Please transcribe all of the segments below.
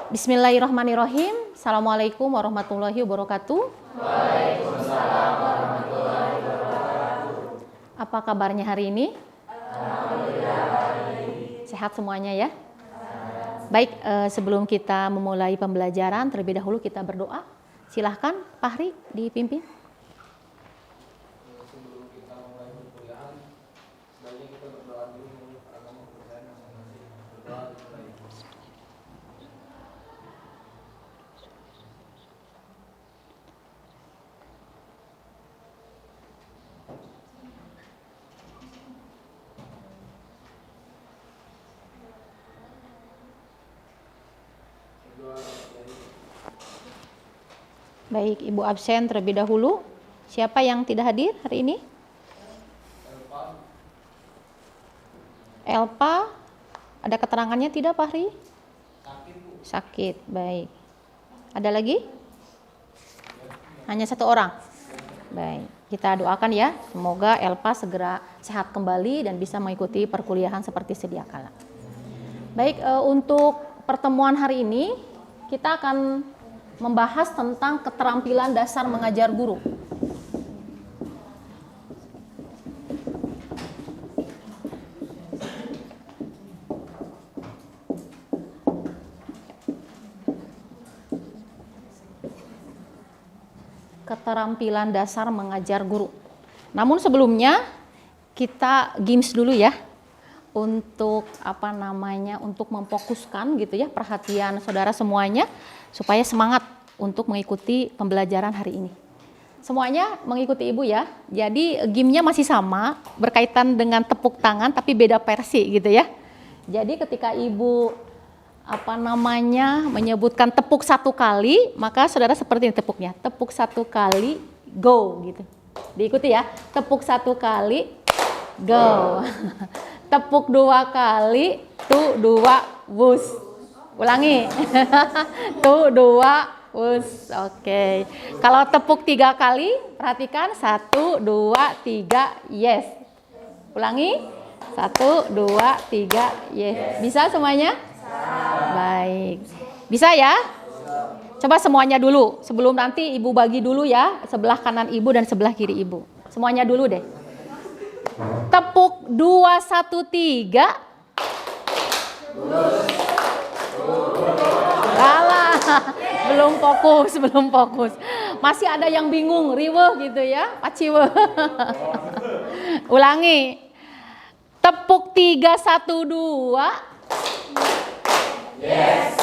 Bismillahirrahmanirrahim. Assalamualaikum warahmatullahi wabarakatuh. Waalaikumsalam warahmatullahi wabarakatuh. Apa kabarnya hari ini? Alhamdulillah baik. Sehat semuanya ya? Baik, sebelum kita memulai pembelajaran, terlebih dahulu kita berdoa. Silahkan Fahri dipimpin. Sebelum kita mulai perkuliahan, sebaiknya kita berdoa dulu menurut agama kepercayaan masing-masing. Berdoa dimulai. Baik, Ibu absen terlebih dahulu. Siapa yang tidak hadir hari ini? Elpa. Ada keterangannya tidak, Fahri? Sakit, baik. Ada lagi? Hanya satu orang? Baik, kita doakan ya. Semoga Elpa segera sehat kembali dan bisa mengikuti perkuliahan seperti sedia kala. Baik, untuk pertemuan hari ini kita akan membahas tentang keterampilan dasar mengajar guru. Keterampilan dasar mengajar guru. Namun sebelumnya kita games dulu ya. Untuk untuk memfokuskan gitu ya perhatian saudara semuanya supaya semangat untuk mengikuti pembelajaran hari ini. Semuanya mengikuti Ibu ya. Jadi gamenya masih sama, berkaitan dengan tepuk tangan tapi beda versi gitu ya. Jadi ketika Ibu menyebutkan tepuk satu kali, maka saudara seperti ini tepuknya. Tepuk satu kali, go gitu. Diikuti ya. Tepuk satu kali, go. Tepuk dua kali, tu dua, wus. Ulangi. Tu dua, wus. Oke. Kalau tepuk tiga kali, perhatikan. 1, 2, 3, yes. Ulangi. 1, 2, 3, yes. Bisa semuanya? Baik. Bisa ya? Coba semuanya dulu. Sebelum nanti Ibu bagi dulu ya. Sebelah kanan Ibu dan sebelah kiri Ibu. Semuanya dulu deh. Tepuk 2, 1, 3. Kalah. Belum fokus. Masih ada yang bingung, riweuh gitu ya, paciweuh. Ulangi. Tepuk 3, 1, 2. Yes.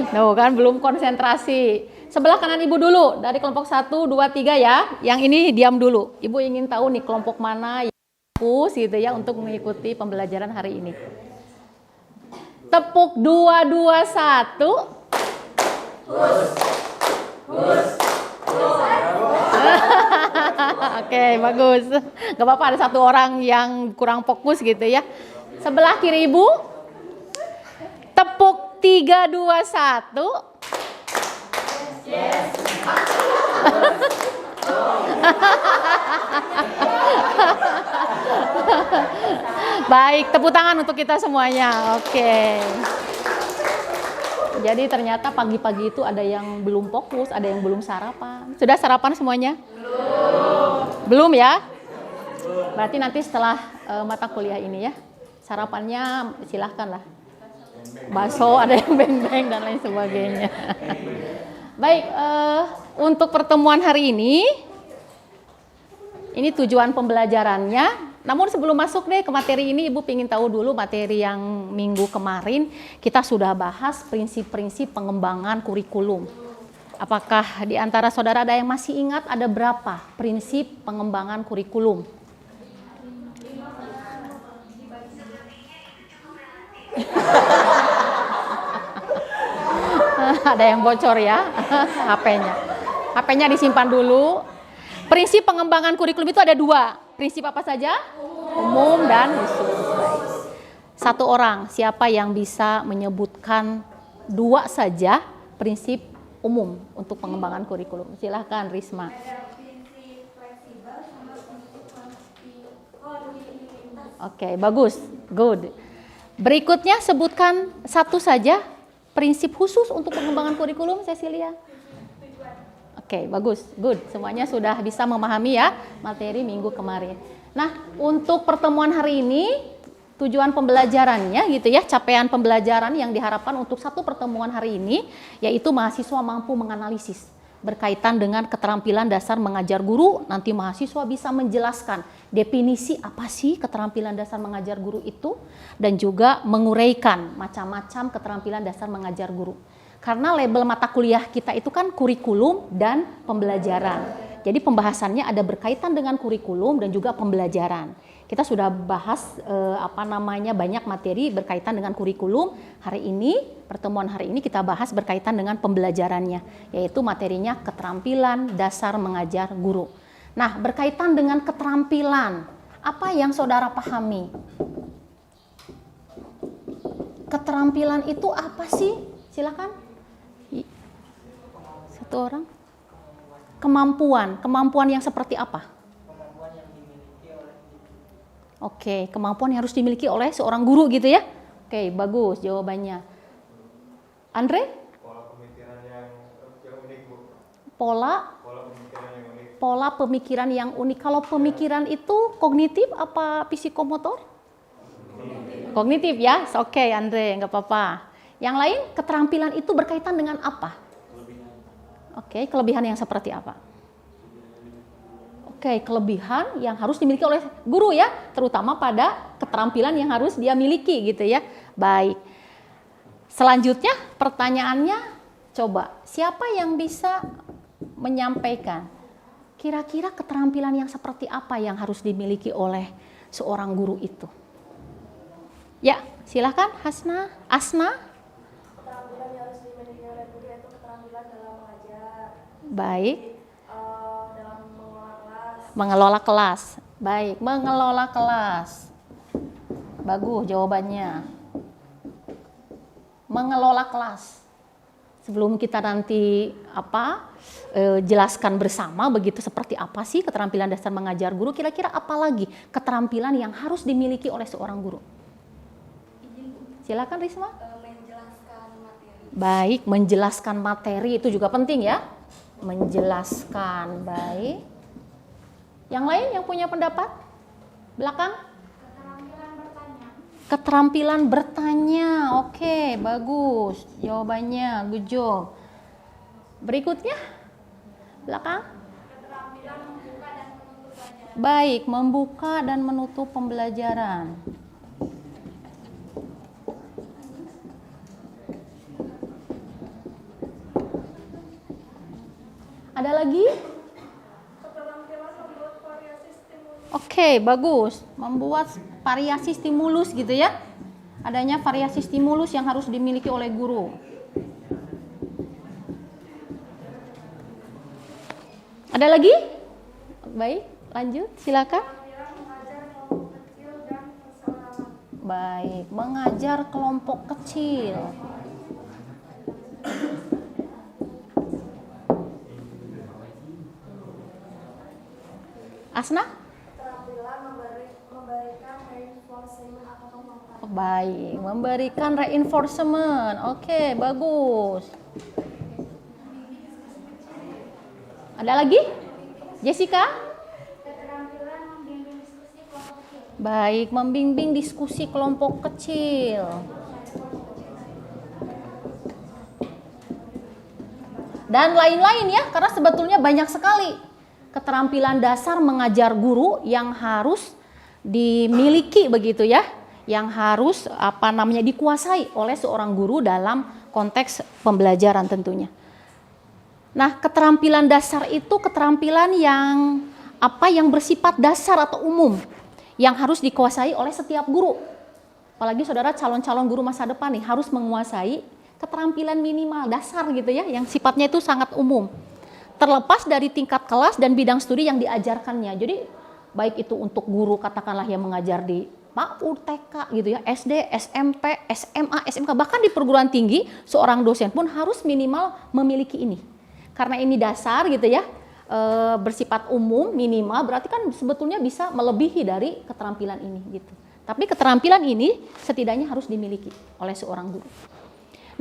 Tuh kan belum konsentrasi. Sebelah kanan Ibu dulu, dari kelompok 1, 2, 3 ya. Yang ini diam dulu. Ibu ingin tahu nih kelompok mana yang fokus gitu ya untuk mengikuti pembelajaran hari ini. Tepuk 2, 2, 1. Oke, bagus. Gak apa-apa ada satu orang yang kurang fokus gitu ya. Sebelah kiri Ibu. Tepuk 3, 2, 1. Yes. Baik, tepuk tangan untuk kita semuanya. Oke. Jadi ternyata pagi-pagi itu ada yang belum fokus, ada yang belum sarapan. Sudah sarapan semuanya? Belum ya? Berarti nanti setelah mata kuliah ini ya. Sarapannya silahkan lah. Bakso, ada yang beng-beng dan lain sebagainya. Baik, untuk pertemuan hari ini tujuan pembelajarannya. Namun sebelum masuk deh ke materi ini, Ibu ingin tahu dulu materi yang minggu kemarin kita sudah bahas prinsip-prinsip pengembangan kurikulum. Apakah di antara saudara ada yang masih ingat ada berapa prinsip pengembangan kurikulum? Ada yang bocor ya HP-nya. HP-nya disimpan dulu. Prinsip pengembangan kurikulum itu ada 2. Prinsip apa saja? Umum dan khusus. Satu orang, siapa yang bisa menyebutkan 2 saja prinsip umum untuk pengembangan kurikulum? Silahkan Risma. Ada prinsip fleksibel sama prinsip Oke, bagus. Good. Berikutnya sebutkan satu saja prinsip khusus untuk pengembangan kurikulum, Cecilia. Oke, bagus. Good. Semuanya sudah bisa memahami ya materi minggu kemarin. Nah, untuk pertemuan hari ini tujuan pembelajarannya gitu ya, capaian pembelajaran yang diharapkan untuk satu pertemuan hari ini yaitu mahasiswa mampu menganalisis berkaitan dengan keterampilan dasar mengajar guru. Nanti mahasiswa bisa menjelaskan definisi apa sih keterampilan dasar mengajar guru itu dan juga menguraikan macam-macam keterampilan dasar mengajar guru. Karena label mata kuliah kita itu kan kurikulum dan pembelajaran. Jadi pembahasannya ada berkaitan dengan kurikulum dan juga pembelajaran. Kita sudah bahas banyak materi berkaitan dengan kurikulum. Hari ini, pertemuan hari ini kita bahas berkaitan dengan pembelajarannya, yaitu materinya keterampilan dasar mengajar guru. Nah, berkaitan dengan keterampilan, apa yang saudara pahami? Keterampilan itu apa sih? Silakan. Satu orang. Kemampuan yang seperti apa? Oke, kemampuan yang harus dimiliki oleh seorang guru gitu ya. Oke, bagus jawabannya. Andre? Pola pemikiran yang unik, Bu. Pola pemikiran yang unik. Pola pemikiran yang unik. Kalau pemikiran itu kognitif apa psikomotor? Kognitif ya. Oke, Andre, nggak apa-apa. Yang lain, keterampilan itu berkaitan dengan apa? Oke, kelebihan yang seperti apa? Oke, kelebihan yang harus dimiliki oleh guru ya, terutama pada keterampilan yang harus dia miliki gitu ya. Baik. Selanjutnya pertanyaannya, coba siapa yang bisa menyampaikan kira-kira keterampilan yang seperti apa yang harus dimiliki oleh seorang guru itu? Ya, silakan Asna. Keterampilan yang harus dimiliki oleh guru yaitu keterampilan dalam mengajar. Baik. Dalam mengelola kelas. Mengelola kelas. Baik, mengelola kelas. Bagus jawabannya. Mengelola kelas. Sebelum kita nanti jelaskan bersama begitu seperti apa sih keterampilan dasar mengajar guru, kira-kira apa lagi keterampilan yang harus dimiliki oleh seorang guru? Silakan Risma. Menjelaskan materi. Baik, menjelaskan materi itu juga penting ya. Menjelaskan, baik. Yang lain yang punya pendapat? Belakang? Keterampilan bertanya. Oke, bagus. Jawabannya, good job. Berikutnya? Belakang? Keterampilan membuka dan menutup pelajaran. Baik, membuka dan menutup pembelajaran. Ada lagi? Keterampilan membuat variasi stimulus. Oke, bagus. Membuat variasi stimulus gitu ya. Adanya variasi stimulus yang harus dimiliki oleh guru. Ada lagi? Baik, lanjut. Silakan. Keterampilan mengajar kelompok kecil dan perseorangan. Baik, mengajar kelompok kecil. Asna? Keterampilan memberikan reinforcement atau pemaparan. Baik, memberikan reinforcement. Oke, bagus. Ada lagi? Jessica? Keterampilan membimbing diskusi kelompok kecil. Baik, membimbing diskusi kelompok kecil. Dan lain-lain ya, karena sebetulnya banyak sekali keterampilan dasar mengajar guru yang harus dimiliki begitu ya, yang harus dikuasai oleh seorang guru dalam konteks pembelajaran tentunya. Nah, keterampilan dasar itu keterampilan yang bersifat dasar atau umum yang harus dikuasai oleh setiap guru. Apalagi saudara calon-calon guru masa depan nih harus menguasai keterampilan minimal dasar gitu ya, yang sifatnya itu sangat umum. Terlepas dari tingkat kelas dan bidang studi yang diajarkannya. Jadi baik itu untuk guru katakanlah yang mengajar di PAUD, TK gitu ya, SD, SMP, SMA, SMK, bahkan di perguruan tinggi, seorang dosen pun harus minimal memiliki ini. Karena ini dasar gitu ya, bersifat umum, minimal, berarti kan sebetulnya bisa melebihi dari keterampilan ini gitu. Tapi keterampilan ini setidaknya harus dimiliki oleh seorang guru.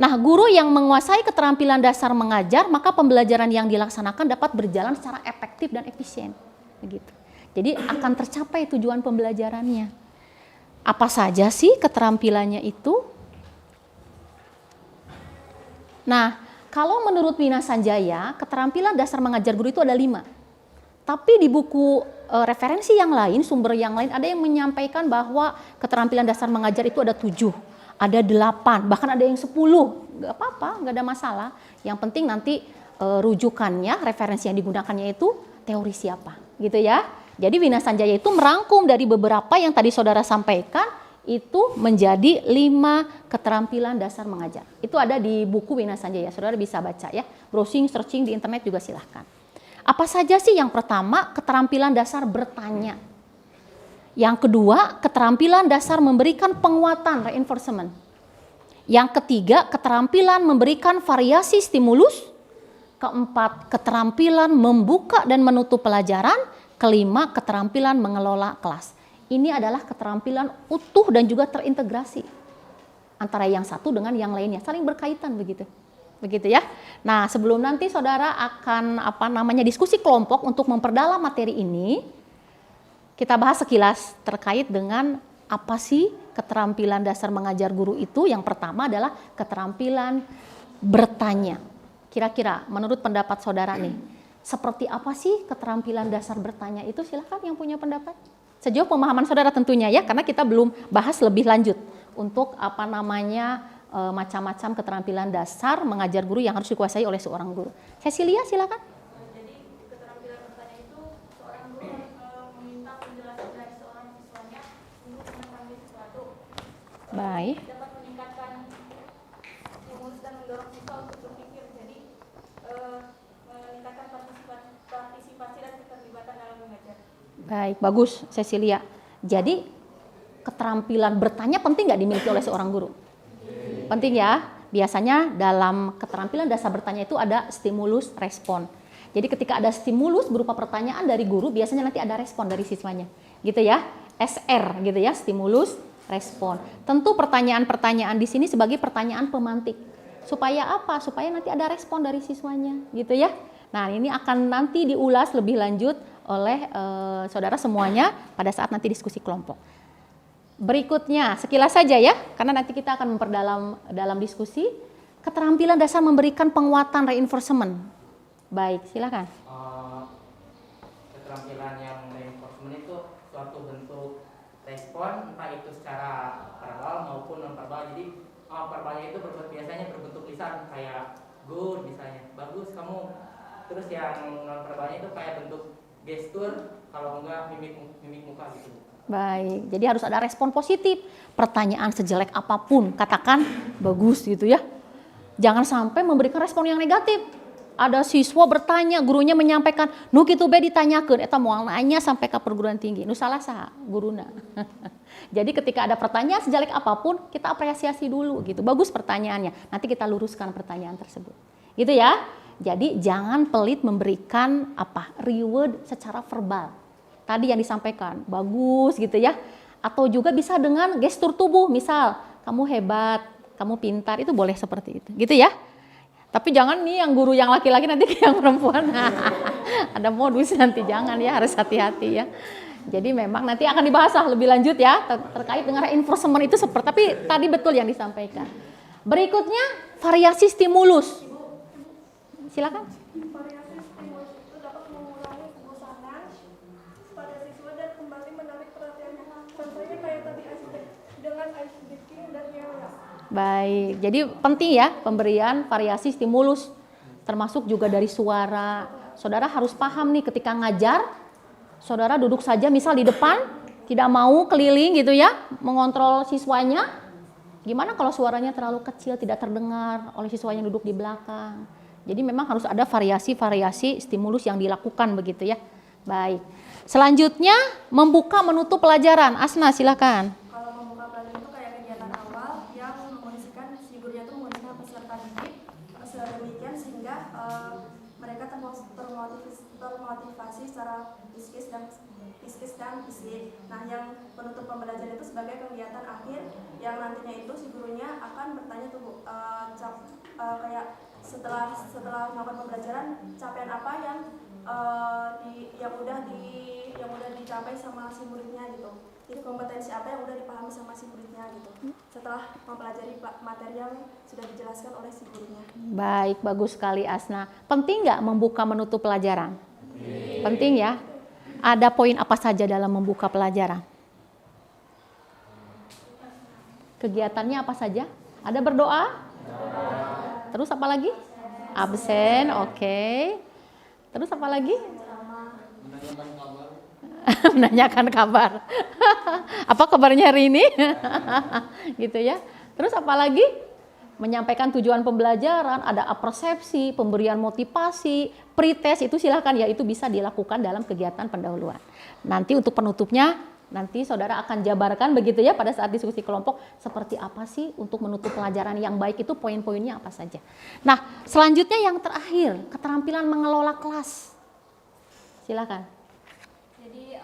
Nah, guru yang menguasai keterampilan dasar mengajar, maka pembelajaran yang dilaksanakan dapat berjalan secara efektif dan efisien. Begitu. Jadi akan tercapai tujuan pembelajarannya. Apa saja sih keterampilannya itu? Nah, kalau menurut Wina Sanjaya, keterampilan dasar mengajar guru itu ada 5. Tapi di buku referensi yang lain, sumber yang lain, ada yang menyampaikan bahwa keterampilan dasar mengajar itu ada 7, ada 8, bahkan ada yang 10. Gak apa-apa, gak ada masalah. Yang penting nanti rujukannya, referensi yang digunakannya itu teori siapa, gitu ya. Jadi Wina Sanjaya itu merangkum dari beberapa yang tadi saudara sampaikan, itu menjadi 5 keterampilan dasar mengajar. Itu ada di buku Wina Sanjaya, saudara bisa baca ya. Browsing, searching di internet juga silahkan. Apa saja sih? Yang pertama, keterampilan dasar bertanya. Yang kedua, keterampilan dasar memberikan penguatan, reinforcement. Yang ketiga, keterampilan memberikan variasi stimulus. Keempat, keterampilan membuka dan menutup pelajaran. Kelima, keterampilan mengelola kelas. Ini adalah keterampilan utuh dan juga terintegrasi antara yang satu dengan yang lainnya, saling berkaitan begitu. Begitu ya. Nah, sebelum nanti saudara akan diskusi kelompok untuk memperdalam materi ini, kita bahas sekilas terkait dengan apa sih keterampilan dasar mengajar guru itu. Yang pertama adalah keterampilan bertanya. Kira-kira menurut pendapat saudara nih, seperti apa sih keterampilan dasar bertanya itu? Silakan yang punya pendapat. Sejauh pemahaman saudara tentunya ya, karena kita belum bahas lebih lanjut untuk macam-macam keterampilan dasar mengajar guru yang harus dikuasai oleh seorang guru. Cecilia, silakan. Jadi keterampilan bertanya itu seorang guru meminta penjelasan dari seorang siswanya untuk mengetahui sesuatu. Baik. Dapat meningkatkan stimulus dan mendorong siswa untuk berpikir. Jadi meningkatkan partisipasi dan keterlibatan dalam mengajar. Baik, bagus Cecilia. Jadi keterampilan bertanya penting nggak dimiliki oleh seorang guru? Penting ya. Biasanya dalam keterampilan dasar bertanya itu ada stimulus respon. Jadi ketika ada stimulus berupa pertanyaan dari guru, biasanya nanti ada respon dari siswanya. Gitu ya. SR gitu ya, stimulus respon. Tentu pertanyaan-pertanyaan di sini sebagai pertanyaan pemantik. Supaya apa? Supaya nanti ada respon dari siswanya, gitu ya. Nah, ini akan nanti diulas lebih lanjut oleh saudara semuanya pada saat nanti diskusi kelompok. Berikutnya, sekilas saja ya, karena nanti kita akan memperdalam dalam diskusi. Keterampilan dasar memberikan penguatan, reinforcement. Baik, silakan. Keterampilan yang reinforcement itu suatu bentuk respon, entah itu secara verbal maupun non verbal. Jadi verbalnya itu biasanya berbentuk lisan, kayak good misalnya, bagus kamu. Terus yang non verbalnya itu kayak bentuk gestur, kalau enggak mimik muka gitu. Baik, jadi harus ada respon positif. Pertanyaan sejelek apapun, katakan bagus gitu ya. Jangan sampai memberikan respon yang negatif. Ada siswa bertanya, gurunya menyampaikan, nu kitu be ditanyakeun, eta moal nanya sampai ke perguruan tinggi. Nu salah saha guruna. Jadi ketika ada pertanyaan sejelek apapun, kita apresiasi dulu gitu. Bagus pertanyaannya. Nanti kita luruskan pertanyaan tersebut. Gitu ya. Jadi jangan pelit memberikan reward secara verbal. Tadi yang disampaikan, bagus gitu ya. Atau juga bisa dengan gestur tubuh, misal kamu hebat, kamu pintar, itu boleh seperti itu. Gitu ya. Tapi jangan nih yang guru yang laki-laki nanti ke yang perempuan. Ada modus nanti, jangan ya, harus hati-hati ya. Jadi memang nanti akan dibahas lebih lanjut ya terkait dengan reinforcement itu seperti, tapi tadi betul yang disampaikan. Berikutnya, variasi stimulus. Silakan. Variasi stimulus itu dapat mengurangi kebosanan pada siswa dan kembali menarik perhatiannya. Contohnya kayak tadi dengan ice breaking dan yellow. Baik, jadi penting ya pemberian variasi stimulus, termasuk juga dari suara. Saudara harus paham nih ketika ngajar, saudara duduk saja misal di depan, tidak mau keliling gitu ya, mengontrol siswanya. Gimana kalau suaranya terlalu kecil, tidak terdengar oleh siswa yang duduk di belakang. Jadi memang harus ada variasi-variasi stimulus yang dilakukan begitu ya. Baik. Selanjutnya membuka menutup pelajaran. Asna silakan. Kalau membuka pelajaran itu kayak kegiatan awal yang mengondisikan si gurunya itu mengondisikan peserta didik sedemikian sehingga mereka termotivasi secara psikis dan fisik. Nah, yang menutup pembelajaran itu sebagai kegiatan akhir yang nantinya itu si gurunya akan bertanya tuh Bu, kayak setelah melakukan pembelajaran capaian apa yang yang udah dicapai sama si muridnya gitu. Jadi kompetensi apa yang udah dipahami sama si muridnya gitu. Setelah mempelajari materi yang sudah dijelaskan oleh si gurunya. Baik, bagus sekali Asna. Penting nggak membuka menutup pelajaran? Penting ya. Ada poin apa saja dalam membuka pelajaran? Kegiatannya apa saja? Ada berdoa? Terus apa lagi? Absen, oke. Terus apa lagi? Menanyakan kabar. Apa kabarnya hari ini? Gitu ya. Terus apa lagi? Menyampaikan tujuan pembelajaran, ada persepsi, pemberian motivasi, pretest, itu silahkan ya, itu bisa dilakukan dalam kegiatan pendahuluan. Nanti untuk penutupnya, nanti saudara akan jabarkan begitu ya pada saat diskusi kelompok, seperti apa sih untuk menutup pelajaran yang baik itu poin-poinnya apa saja. Nah, selanjutnya yang terakhir, keterampilan mengelola kelas. Silakan. Jadi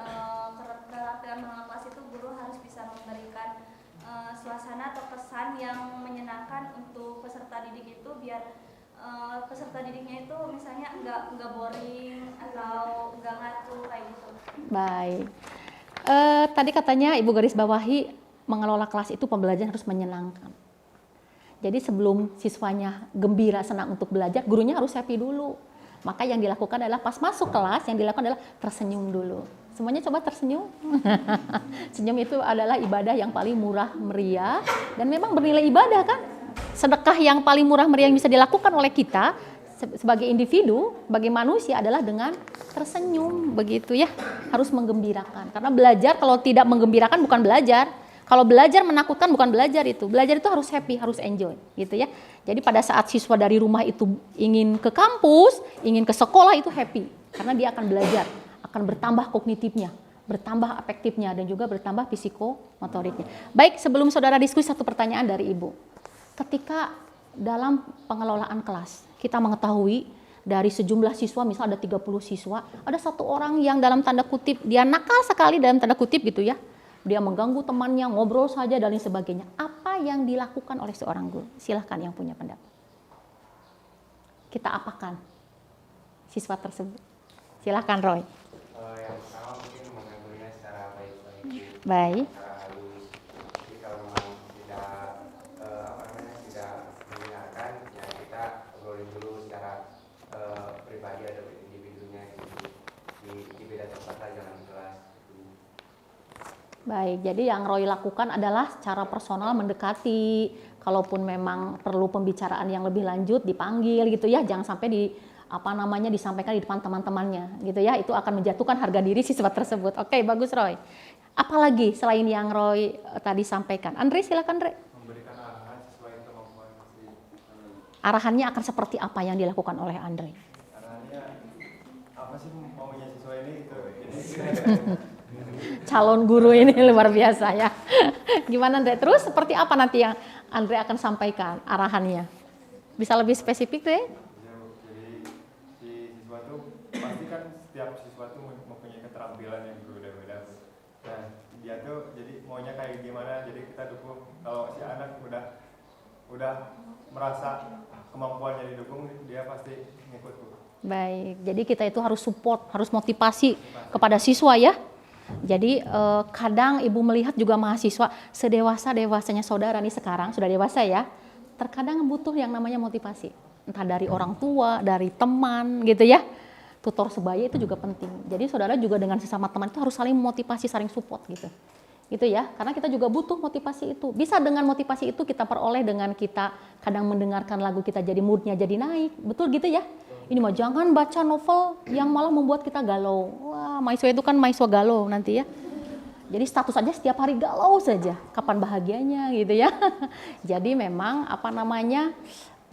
keterampilan mengelola kelas itu guru harus bisa memberikan suasana atau kesan yang menyenangkan untuk peserta didik itu, biar peserta didiknya itu misalnya nggak boring atau nggak ngacu kayak gitu. Baik. Tadi katanya Ibu garis bawahi mengelola kelas itu pembelajaran harus menyenangkan. Jadi sebelum siswanya gembira senang untuk belajar, gurunya harus happy dulu. Maka yang dilakukan adalah pas masuk kelas, yang dilakukan adalah tersenyum dulu. Semuanya coba tersenyum. Senyum itu adalah ibadah yang paling murah meriah dan memang bernilai ibadah kan. Sedekah yang paling murah meriah yang bisa dilakukan oleh kita sebagai individu, sebagai manusia adalah dengan tersenyum begitu ya. Harus menggembirakan. Karena belajar kalau tidak menggembirakan bukan belajar. Kalau belajar menakutkan bukan belajar itu. Belajar itu harus happy, harus enjoy gitu ya. Jadi pada saat siswa dari rumah itu ingin ke kampus, ingin ke sekolah itu happy. Karena dia akan belajar, akan bertambah kognitifnya, bertambah afektifnya dan juga bertambah psikomotoriknya. Baik, sebelum saudara diskusi satu pertanyaan dari Ibu. Ketika dalam pengelolaan kelas, kita mengetahui dari sejumlah siswa, misal ada 30 siswa, ada satu orang yang dalam tanda kutip, dia nakal sekali dalam tanda kutip gitu ya. Dia mengganggu temannya, ngobrol saja dan lain sebagainya. Apa yang dilakukan oleh seorang guru? Silahkan yang punya pendapat. Kita apakan siswa tersebut? Silahkan Roy. Yang pertama mungkin mengaturnya secara baik-baik. Baik. Secara halus. Jadi kalau memang tidak mendengarkan, ya kita obrolin dulu secara pribadi atau individunya di beda tempat lah, jangan di kelas. Baik, jadi yang Roy lakukan adalah secara personal mendekati, kalaupun memang perlu pembicaraan yang lebih lanjut dipanggil gitu ya, jangan sampai disampaikan di depan teman-temannya gitu ya, itu akan menjatuhkan harga diri siswa tersebut. Oke, bagus Roy. Apalagi selain yang Roy tadi sampaikan? Andre, silakan Andre. Memberikan arahan sesuai kemampuan si Arahannya akan seperti apa yang dilakukan oleh Andre? arahannya apa sih maunya siswa ini gitu. Jadi Calon guru ini luar biasa ya. Gimana Andre? Terus seperti apa nanti yang Andre akan sampaikan arahannya? Bisa lebih spesifik deh? Jadi si siswa tuh pasti kan setiap siswa tuh mempunyai keterampilan yang berbeda-beda. Nah dia tuh jadi maunya kayak gimana, jadi kita dukung. Kalau si anak udah merasa kemampuannya didukung, dia pasti ngikut tuh. Baik, jadi kita itu harus support, harus motivasi kepada siswa ya. Jadi kadang Ibu melihat juga mahasiswa sedewasa-dewasanya saudara nih sekarang, sudah dewasa ya, terkadang butuh yang namanya motivasi. Entah dari orang tua, dari teman gitu ya. Tutor sebaya itu juga penting. Jadi saudara juga dengan sesama teman itu harus saling memotivasi, saling support gitu. Gitu ya, karena kita juga butuh motivasi itu. Bisa dengan motivasi itu kita peroleh dengan kita kadang mendengarkan lagu kita jadi moodnya jadi naik. Betul gitu ya? Ini mah jangan baca novel yang malah membuat kita galau. Wah, mahasiswa itu kan mahasiswa galau nanti ya. Jadi status aja setiap hari galau saja. Kapan bahagianya gitu ya. Jadi memang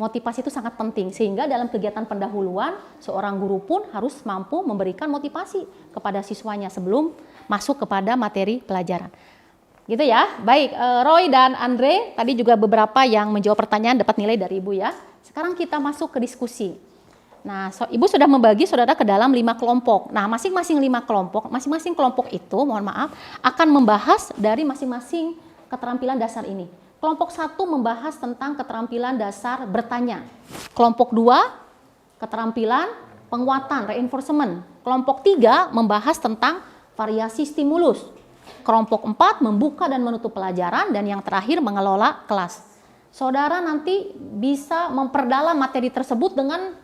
motivasi itu sangat penting. Sehingga dalam kegiatan pendahuluan seorang guru pun harus mampu memberikan motivasi kepada siswanya sebelum masuk kepada materi pelajaran. Gitu ya. Baik, Roy dan Andre tadi juga beberapa yang menjawab pertanyaan dapat nilai dari Ibu ya. Sekarang kita masuk ke diskusi. Nah, Ibu sudah membagi saudara ke dalam 5 kelompok. Nah, masing-masing 5 kelompok, masing-masing kelompok itu, mohon maaf, akan membahas dari masing-masing keterampilan dasar ini. Kelompok 1 membahas tentang keterampilan dasar bertanya. Kelompok 2, keterampilan penguatan, reinforcement. Kelompok 3 membahas tentang variasi stimulus. Kelompok 4 membuka dan menutup pelajaran, dan yang terakhir mengelola kelas. Saudara nanti bisa memperdalam materi tersebut dengan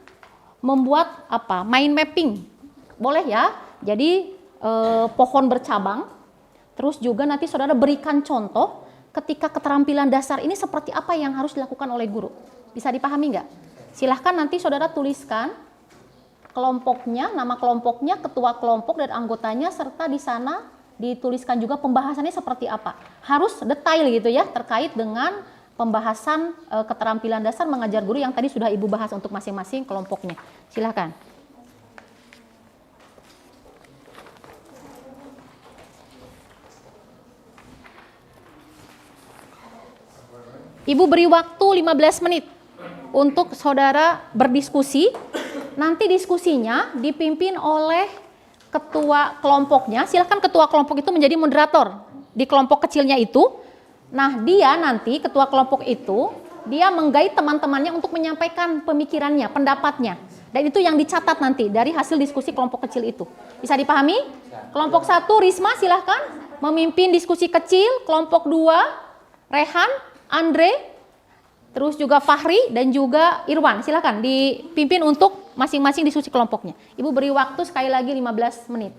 membuat mind mapping, boleh ya. Jadi pohon bercabang. Terus juga nanti saudara berikan contoh ketika keterampilan dasar ini seperti apa yang harus dilakukan oleh guru. Bisa dipahami nggak? Silahkan nanti saudara tuliskan kelompoknya, nama kelompoknya, ketua kelompok dan anggotanya, serta di sana dituliskan juga pembahasannya seperti apa. Harus detail gitu ya, terkait dengan pembahasan keterampilan dasar mengajar guru yang tadi sudah Ibu bahas untuk masing-masing kelompoknya. Silakan. Ibu beri waktu 15 menit untuk saudara berdiskusi. Nanti diskusinya dipimpin oleh ketua kelompoknya. Silakan ketua kelompok itu menjadi moderator di kelompok kecilnya itu. Nah, dia nanti, ketua kelompok itu, dia menggait teman-temannya untuk menyampaikan pemikirannya, pendapatnya. Dan itu yang dicatat nanti dari hasil diskusi kelompok kecil itu. Bisa dipahami? Kelompok 1, Risma silahkan memimpin diskusi kecil. Kelompok 2, Rehan, Andre, terus juga Fahri dan juga Irwan. Silahkan dipimpin untuk masing-masing diskusi kelompoknya. Ibu beri waktu sekali lagi 15 menit.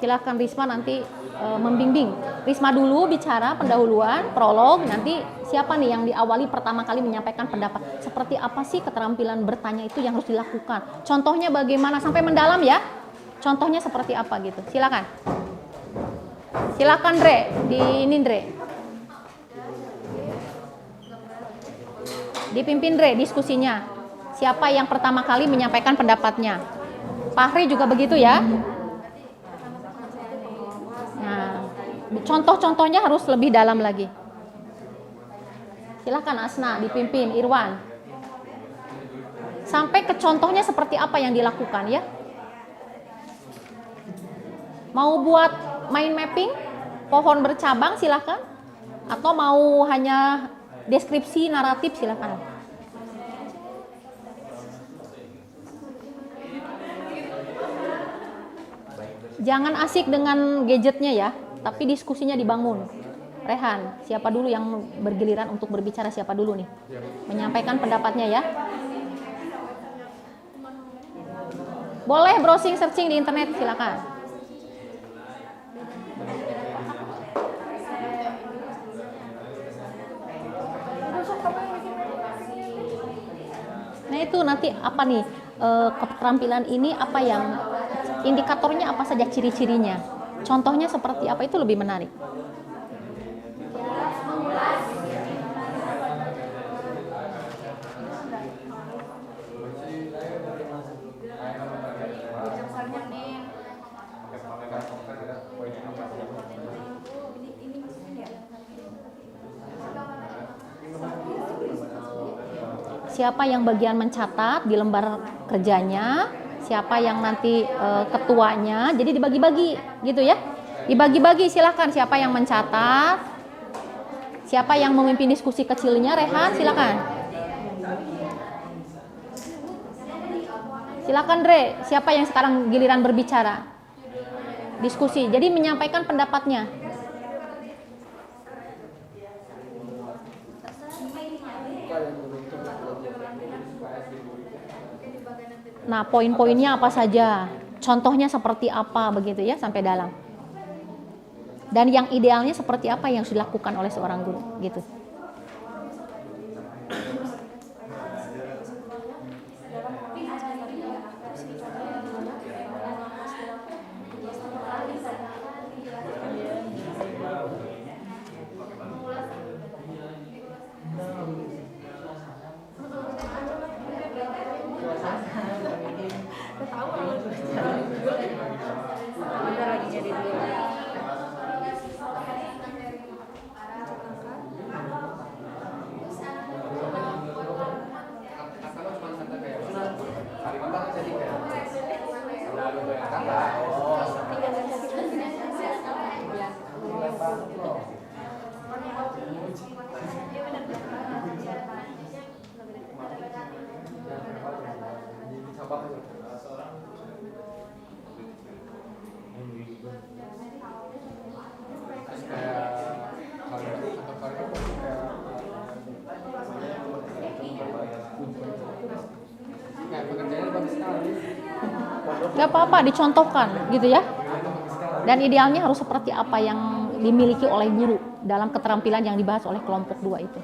Silakan Risma nanti membimbing. Risma dulu bicara pendahuluan, prolog, nanti siapa nih yang diawali pertama kali menyampaikan pendapat. Seperti apa sih keterampilan bertanya itu yang harus dilakukan? Contohnya bagaimana? Sampai mendalam ya. Contohnya seperti apa gitu. Silakan. Silakan Dre, Dre. Dipimpin Dre diskusinya. Siapa yang pertama kali menyampaikan pendapatnya? Fahri juga begitu ya. Nah, contoh-contohnya harus lebih dalam lagi. Silahkan Asna dipimpin, Irwan. Sampai ke contohnya seperti apa yang dilakukan ya. Mau buat mind mapping, pohon bercabang silahkan. Atau mau hanya deskripsi naratif silahkan. Jangan asik dengan gadgetnya ya, tapi diskusinya dibangun. Rehan, siapa dulu yang bergiliran untuk berbicara, siapa dulu nih? Menyampaikan pendapatnya ya. Boleh browsing searching di internet, silakan. Nah itu nanti apa nih, keterampilan ini apa yang indikatornya apa saja, ciri-cirinya, contohnya seperti apa, itu lebih menarik. Siapa yang bagian mencatat di lembar kerjanya, siapa yang nanti ketuanya, jadi dibagi-bagi gitu ya. Dibagi-bagi, silahkan siapa yang mencatat, siapa yang memimpin diskusi kecilnya. Rehan silahkan. Silakan Dre, siapa yang sekarang giliran berbicara? Diskusi, jadi menyampaikan pendapatnya. Nah, poin-poinnya apa saja? Contohnya seperti apa begitu ya, sampai dalam. Dan yang idealnya seperti apa yang harus dilakukan oleh seorang guru gitu. tadi kayak lalu bayangkan Gak apa-apa, dicontohkan gitu ya. Dan idealnya harus seperti apa yang dimiliki oleh guru dalam keterampilan yang dibahas oleh kelompok 2 itu.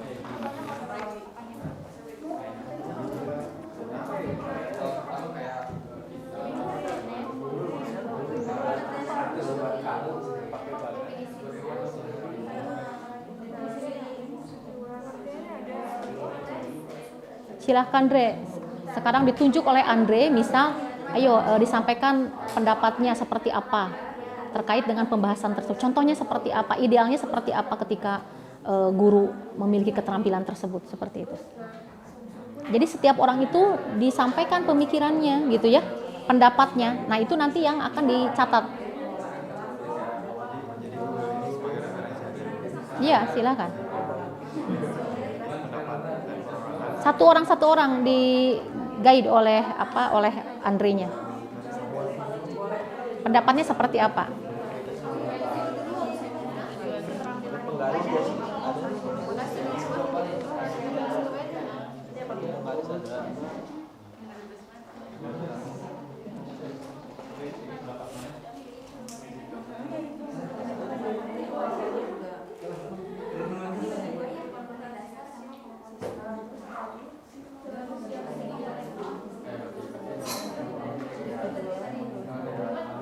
Silahkan Andre, sekarang ditunjuk oleh Andre, misal ayo disampaikan pendapatnya seperti apa terkait dengan pembahasan tersebut. Contohnya seperti apa, idealnya seperti apa ketika guru memiliki keterampilan tersebut, seperti itu. Jadi setiap orang itu disampaikan pemikirannya gitu ya, pendapatnya. Nah itu nanti yang akan dicatat. Iya, silakan. Satu orang di guide oleh Andre-nya. Pendapatnya seperti apa?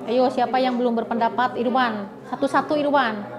Ayo, siapa yang belum berpendapat? Irwan, satu-satu Irwan.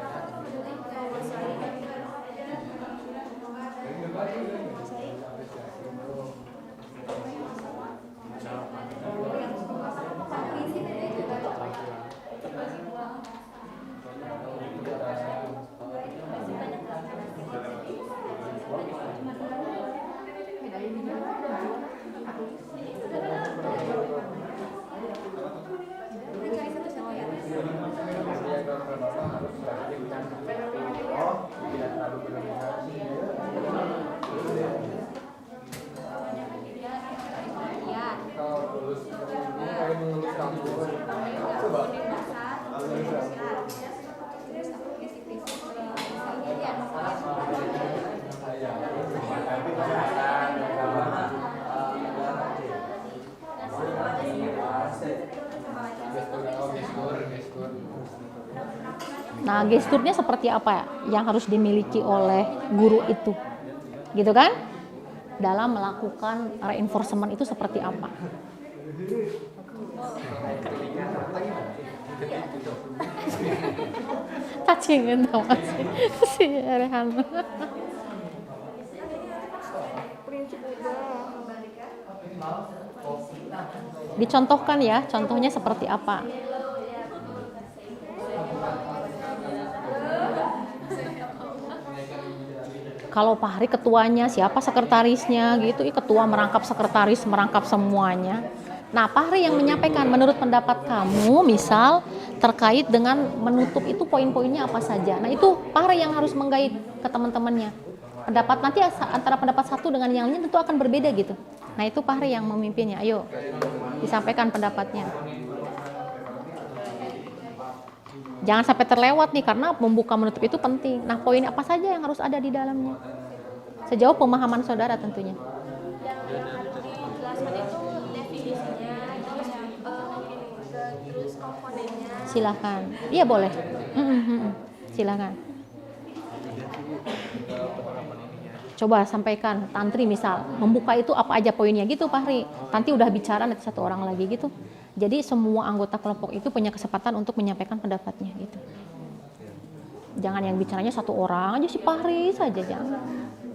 Nah, gesturnya seperti apa yang harus dimiliki oleh guru itu, gitu kan? Dalam melakukan reinforcement itu seperti apa? Cacingan tau masih si Rehan. Dicontohkan ya, contohnya seperti apa? Kalau Pak Hari ketuanya, siapa sekretarisnya gitu, ketua merangkap sekretaris, merangkap semuanya. Nah, Pak Hari yang menyampaikan menurut pendapat kamu, misal terkait dengan menutup itu poin-poinnya apa saja. Nah, itu Pak Hari yang harus menggait ke teman-temannya. Pendapat nanti antara pendapat satu dengan yang lainnya tentu akan berbeda gitu. Nah, itu Pak Hari yang memimpinnya. Ayo, disampaikan pendapatnya. Jangan sampai terlewat nih, karena membuka menutup itu penting. Nah, poin apa saja yang harus ada di dalamnya? Sejauh pemahaman saudara tentunya. Penjelasan itu definisinya, terus komponennya. Silakan. Iya boleh. Silakan. Coba sampaikan, Tantri misal, membuka itu apa aja poinnya gitu Pak Hari. Nanti udah bicara nanti satu orang lagi gitu. Jadi semua anggota kelompok itu punya kesempatan untuk menyampaikan pendapatnya gitu. Jangan yang bicaranya satu orang aja si Pak Hari saja, jangan.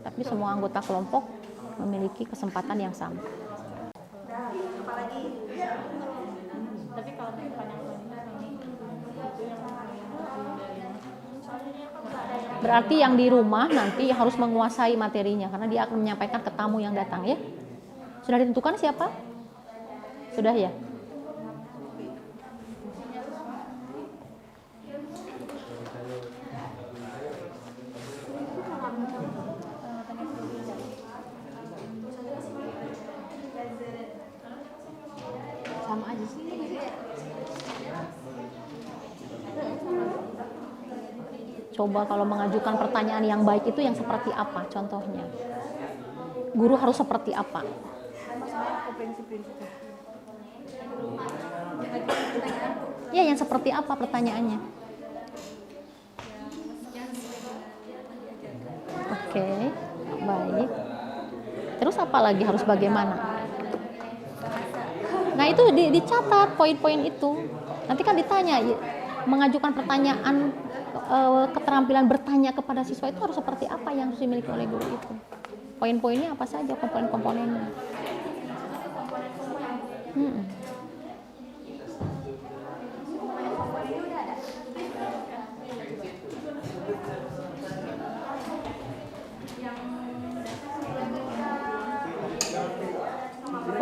Tapi semua anggota kelompok memiliki kesempatan yang sama. Nah, apalagi? Tapi kalau berarti yang di rumah nanti harus menguasai materinya karena dia akan menyampaikan ke tamu yang datang ya. Sudah ditentukan siapa? Sudah ya? Sama aja sih. Coba kalau mengajukan pertanyaan yang baik itu yang seperti apa contohnya? Guru harus seperti apa? Ya, yang seperti apa pertanyaannya? Oke, baik. Terus apa lagi harus bagaimana? Nah itu dicatat poin-poin itu. Nanti kan ditanya, mengajukan pertanyaan, keterampilan bertanya kepada siswa itu harus seperti apa yang harus dimiliki oleh guru itu. Poin-poinnya apa saja, komponen-komponennya.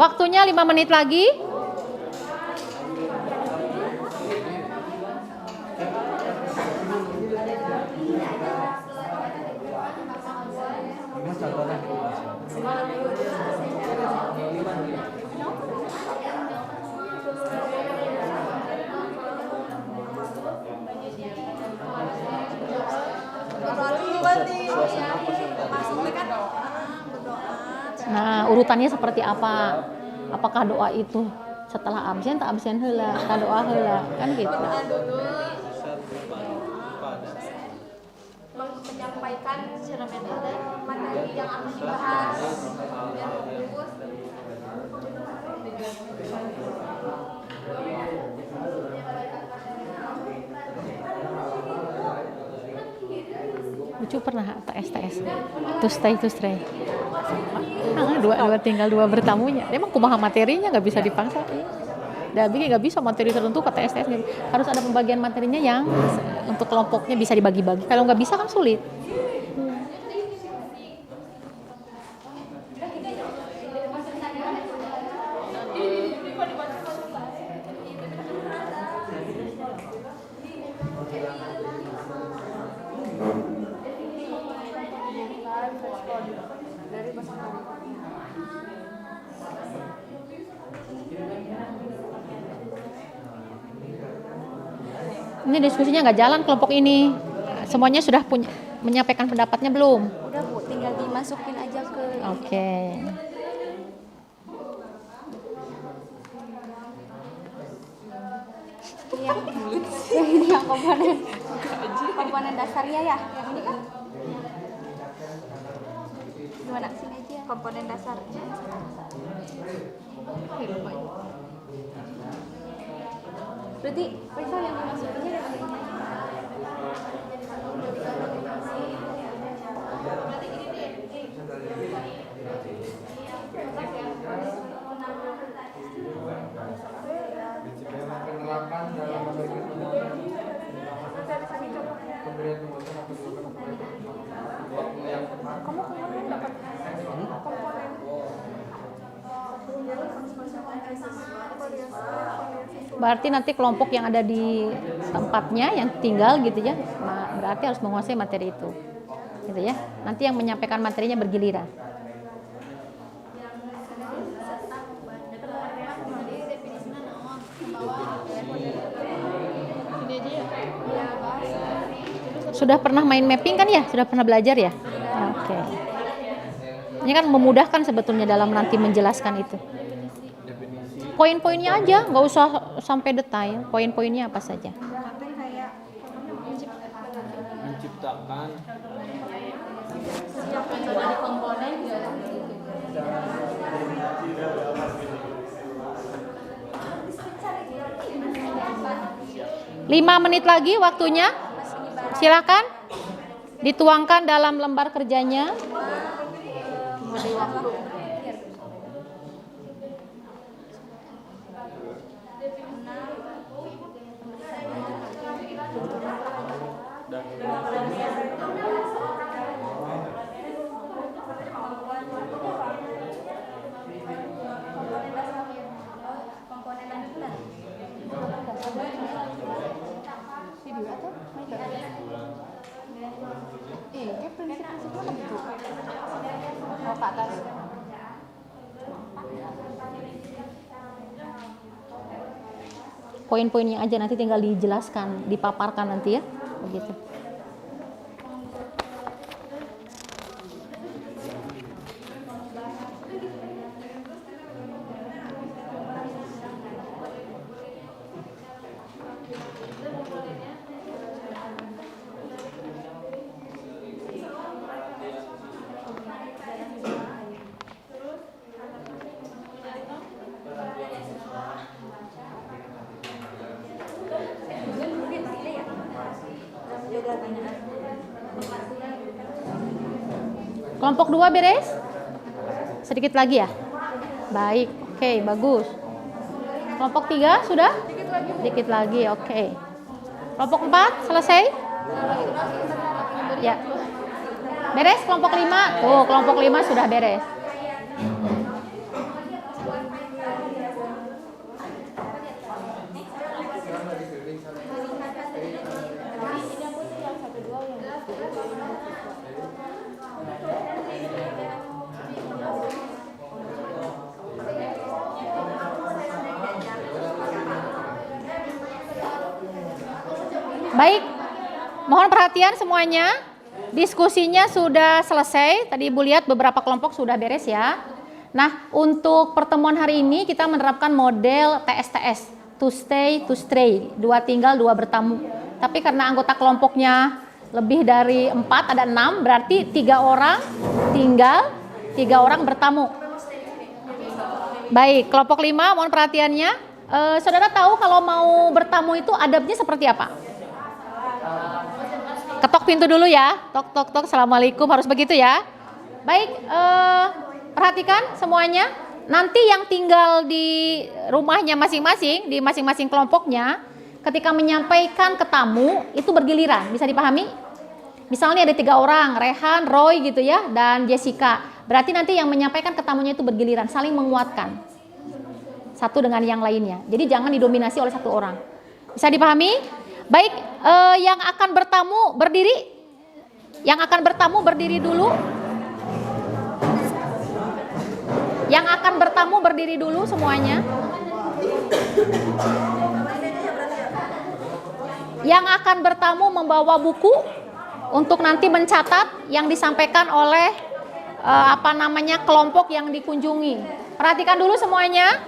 Waktunya 5 menit lagi. Nah, urutannya seperti apa? Apakah doa itu setelah absen, tak absen heula, tak doa heula, kan gitu. Menyampaikan secara metode materi yang akan dibahas. Lucu pernah TS terus try. Dua tinggal dua bertamunya. Emang kumaha materinya nggak bisa dipaksa. Dah bikin nggak bisa materi tertentu ke TS harus ada pembagian materinya yang untuk kelompoknya bisa dibagi-bagi. Kalau nggak bisa kan sulit. Ini diskusinya nggak jalan kelompok ini. Semuanya sudah menyampaikan pendapatnya belum? Udah Bu, tinggal dimasukin aja ke Oke. ini yang komponen dasarnya ya. Yang ini kan? Gimana sini aja? Komponen dasar. Berarti Faisal yang dimasukinnya dari sini. Penerapan dalam pemberian Kamu kemarin dapat komponen Berarti nanti kelompok yang ada di tempatnya yang tinggal gitu ya, berarti harus menguasai materi itu, gitu ya. Nanti yang menyampaikan materinya bergiliran. Sudah pernah main mapping kan ya? Sudah pernah belajar ya? Oke. Ini kan memudahkan sebetulnya dalam nanti menjelaskan itu. Poin-poinnya aja, nggak usah sampai detail. Poin-poinnya apa saja? Menciptakan Komponen 5 menit lagi waktunya. Silakan dituangkan dalam lembar kerjanya. Poin-poinnya aja nanti tinggal dijelaskan, dipaparkan nanti ya, begitu. Kelompok 2 beres? Sedikit lagi ya? Baik, oke, bagus. Kelompok 3 sudah? Sedikit lagi, oke. Kelompok 4 selesai? Ya. Beres kelompok 5? Tuh, kelompok 5 sudah beres. Baik, mohon perhatian semuanya. Diskusinya sudah selesai. Tadi Ibu lihat beberapa kelompok sudah beres ya. Nah, untuk pertemuan hari ini kita menerapkan model TSTS, to stay, to stray, 2 tinggal, 2 bertamu. Tapi karena anggota kelompoknya lebih dari 4, ada 6, berarti 3 orang tinggal, 3 orang bertamu. Baik, kelompok 5, mohon perhatiannya. Saudara tahu kalau mau bertamu itu adabnya seperti apa? Ketok pintu dulu ya, tok tok tok, assalamualaikum, harus begitu ya. Baik, perhatikan semuanya. Nanti yang tinggal di rumahnya masing-masing, di masing-masing kelompoknya, ketika menyampaikan ke tamu itu bergiliran, bisa dipahami? Misalnya ada 3 orang, Rehan, Roy gitu ya, dan Jessica. Berarti nanti yang menyampaikan ke tamunya itu bergiliran, saling menguatkan satu dengan yang lainnya. Jadi jangan didominasi oleh 1 orang. Bisa dipahami? Baik, yang akan bertamu berdiri. Yang akan bertamu berdiri dulu. Yang akan bertamu berdiri dulu semuanya. Yang akan bertamu membawa buku untuk nanti mencatat yang disampaikan oleh kelompok yang dikunjungi. Perhatikan dulu semuanya.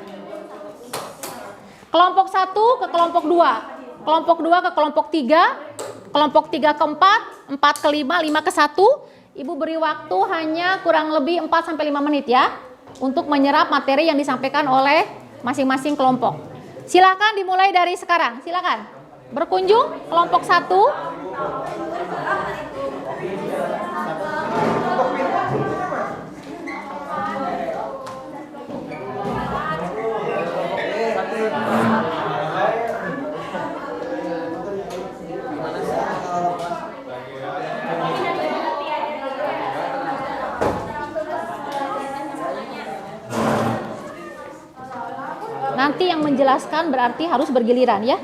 Kelompok 1 ke kelompok 2. Kelompok 2 ke kelompok 3, kelompok 3 ke 4, 4 ke 5, 5 ke 1. Ibu beri waktu hanya kurang lebih 4-5 menit ya, untuk menyerap materi yang disampaikan oleh masing-masing kelompok. Silakan dimulai dari sekarang, silakan. Berkunjung, kelompok 1. Nanti yang menjelaskan berarti harus bergiliran ya.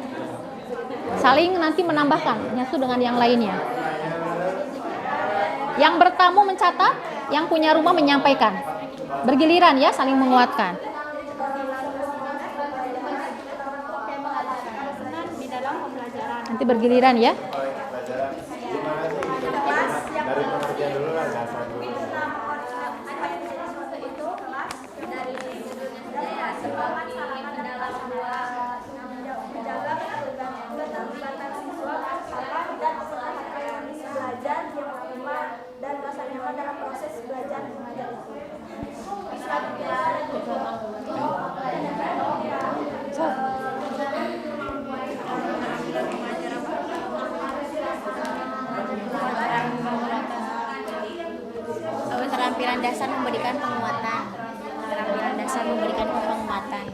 Saling nanti menambahkan nyatu dengan yang lainnya. Yang bertamu mencatat, yang punya rumah menyampaikan. Bergiliran ya, saling menguatkan. Nanti bergiliran ya. Dari pengertian dulu lah dasar dulu. Dan rasa nyaman dalam proses belajar mengajar itu. Keterampilan dasar memberikan penguatan. Keterampilan dasar memberikan penguatan.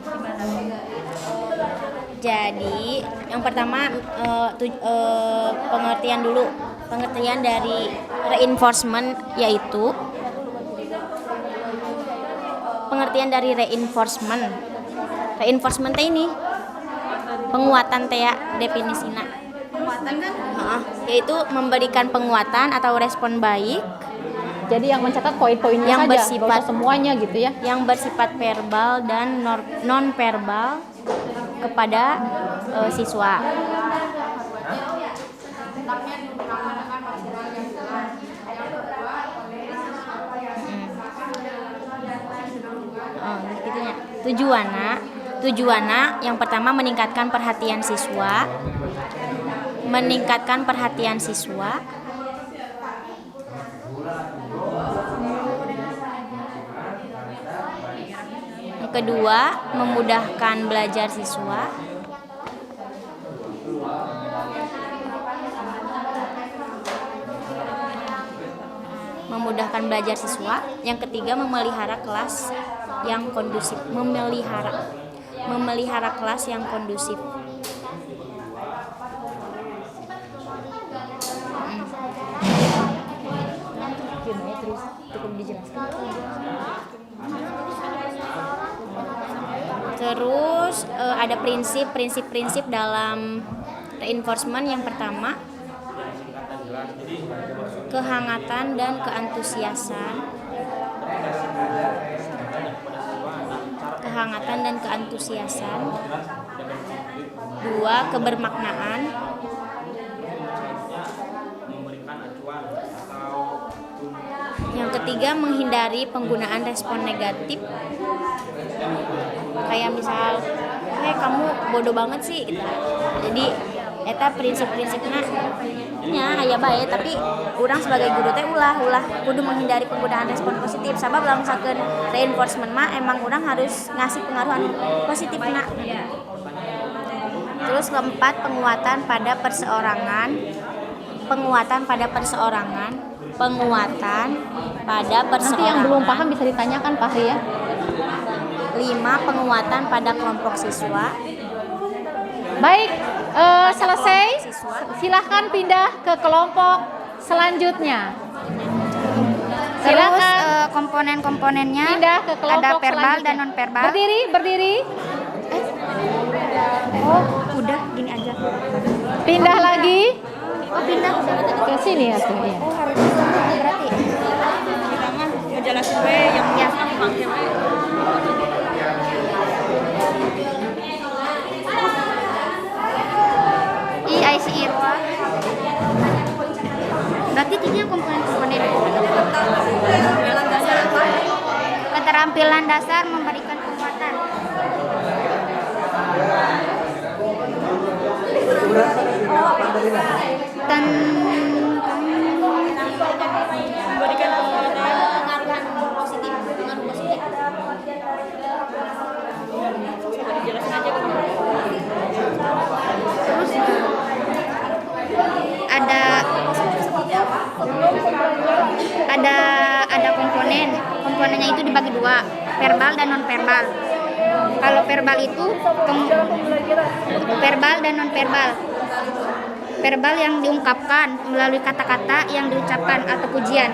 Jadi yang pertama pengertian dulu. Pengertian dari reinforcement yaitu pengertian dari reinforcement. Reinforcement ini penguatan teh ya definisina. Penguatan kan? Yaitu memberikan penguatan atau respon baik Jadi yang mencatat poin-poinnya Yang saja, nggak bersifat- usah semuanya gitu ya. yang bersifat verbal dan non verbal kepada siswa. Gitunya. Tujuannya yang pertama meningkatkan perhatian siswa. Yang kedua, memudahkan belajar siswa. Yang ketiga, memelihara kelas yang kondusif. Memelihara kelas yang kondusif. Terus ada prinsip-prinsip dalam reinforcement. Yang pertama, kehangatan dan keantusiasan. Dua, kebermaknaan. Yang ketiga, menghindari penggunaan respon negatif. Kayak misal, kamu bodoh banget sih gitu. Jadi eta prinsip-prinsipnya aya bae, tapi orang sebagai guru teh ulah kudu menghindari penggunaan respon positif. Sabab lamun misalkan reinforcement mah emang orang harus ngasih pengaruhan positifna. Terus keempat, penguatan pada perseorangan. Nanti yang belum paham bisa ditanyakan Pak Hari ya. 5, penguatan pada kelompok siswa. Baik, selesai. Silahkan pindah ke kelompok selanjutnya. Terus Silakan komponen-komponennya pindah ke kelompok ada verbal selanjutnya. dan non verbal. Berdiri. Oh, udah gini aja. Pindah lagi Oh, pindah ke sini ya tuh. Iya. Oh, harus berarti. Kita mah ngejelasin we yang Ya. dipakai we. IC Irwa. Berarti ini yang komponen-komponen. Keterampilan dasar memberikan penguatan. Memberikan pengaruhan positif. jelasin aja kan. Terus ada komponennya itu dibagi dua, verbal dan non verbal. Kalau verbal itu verbal dan non verbal. Verbal yang diungkapkan melalui kata-kata yang diucapkan atau pujian.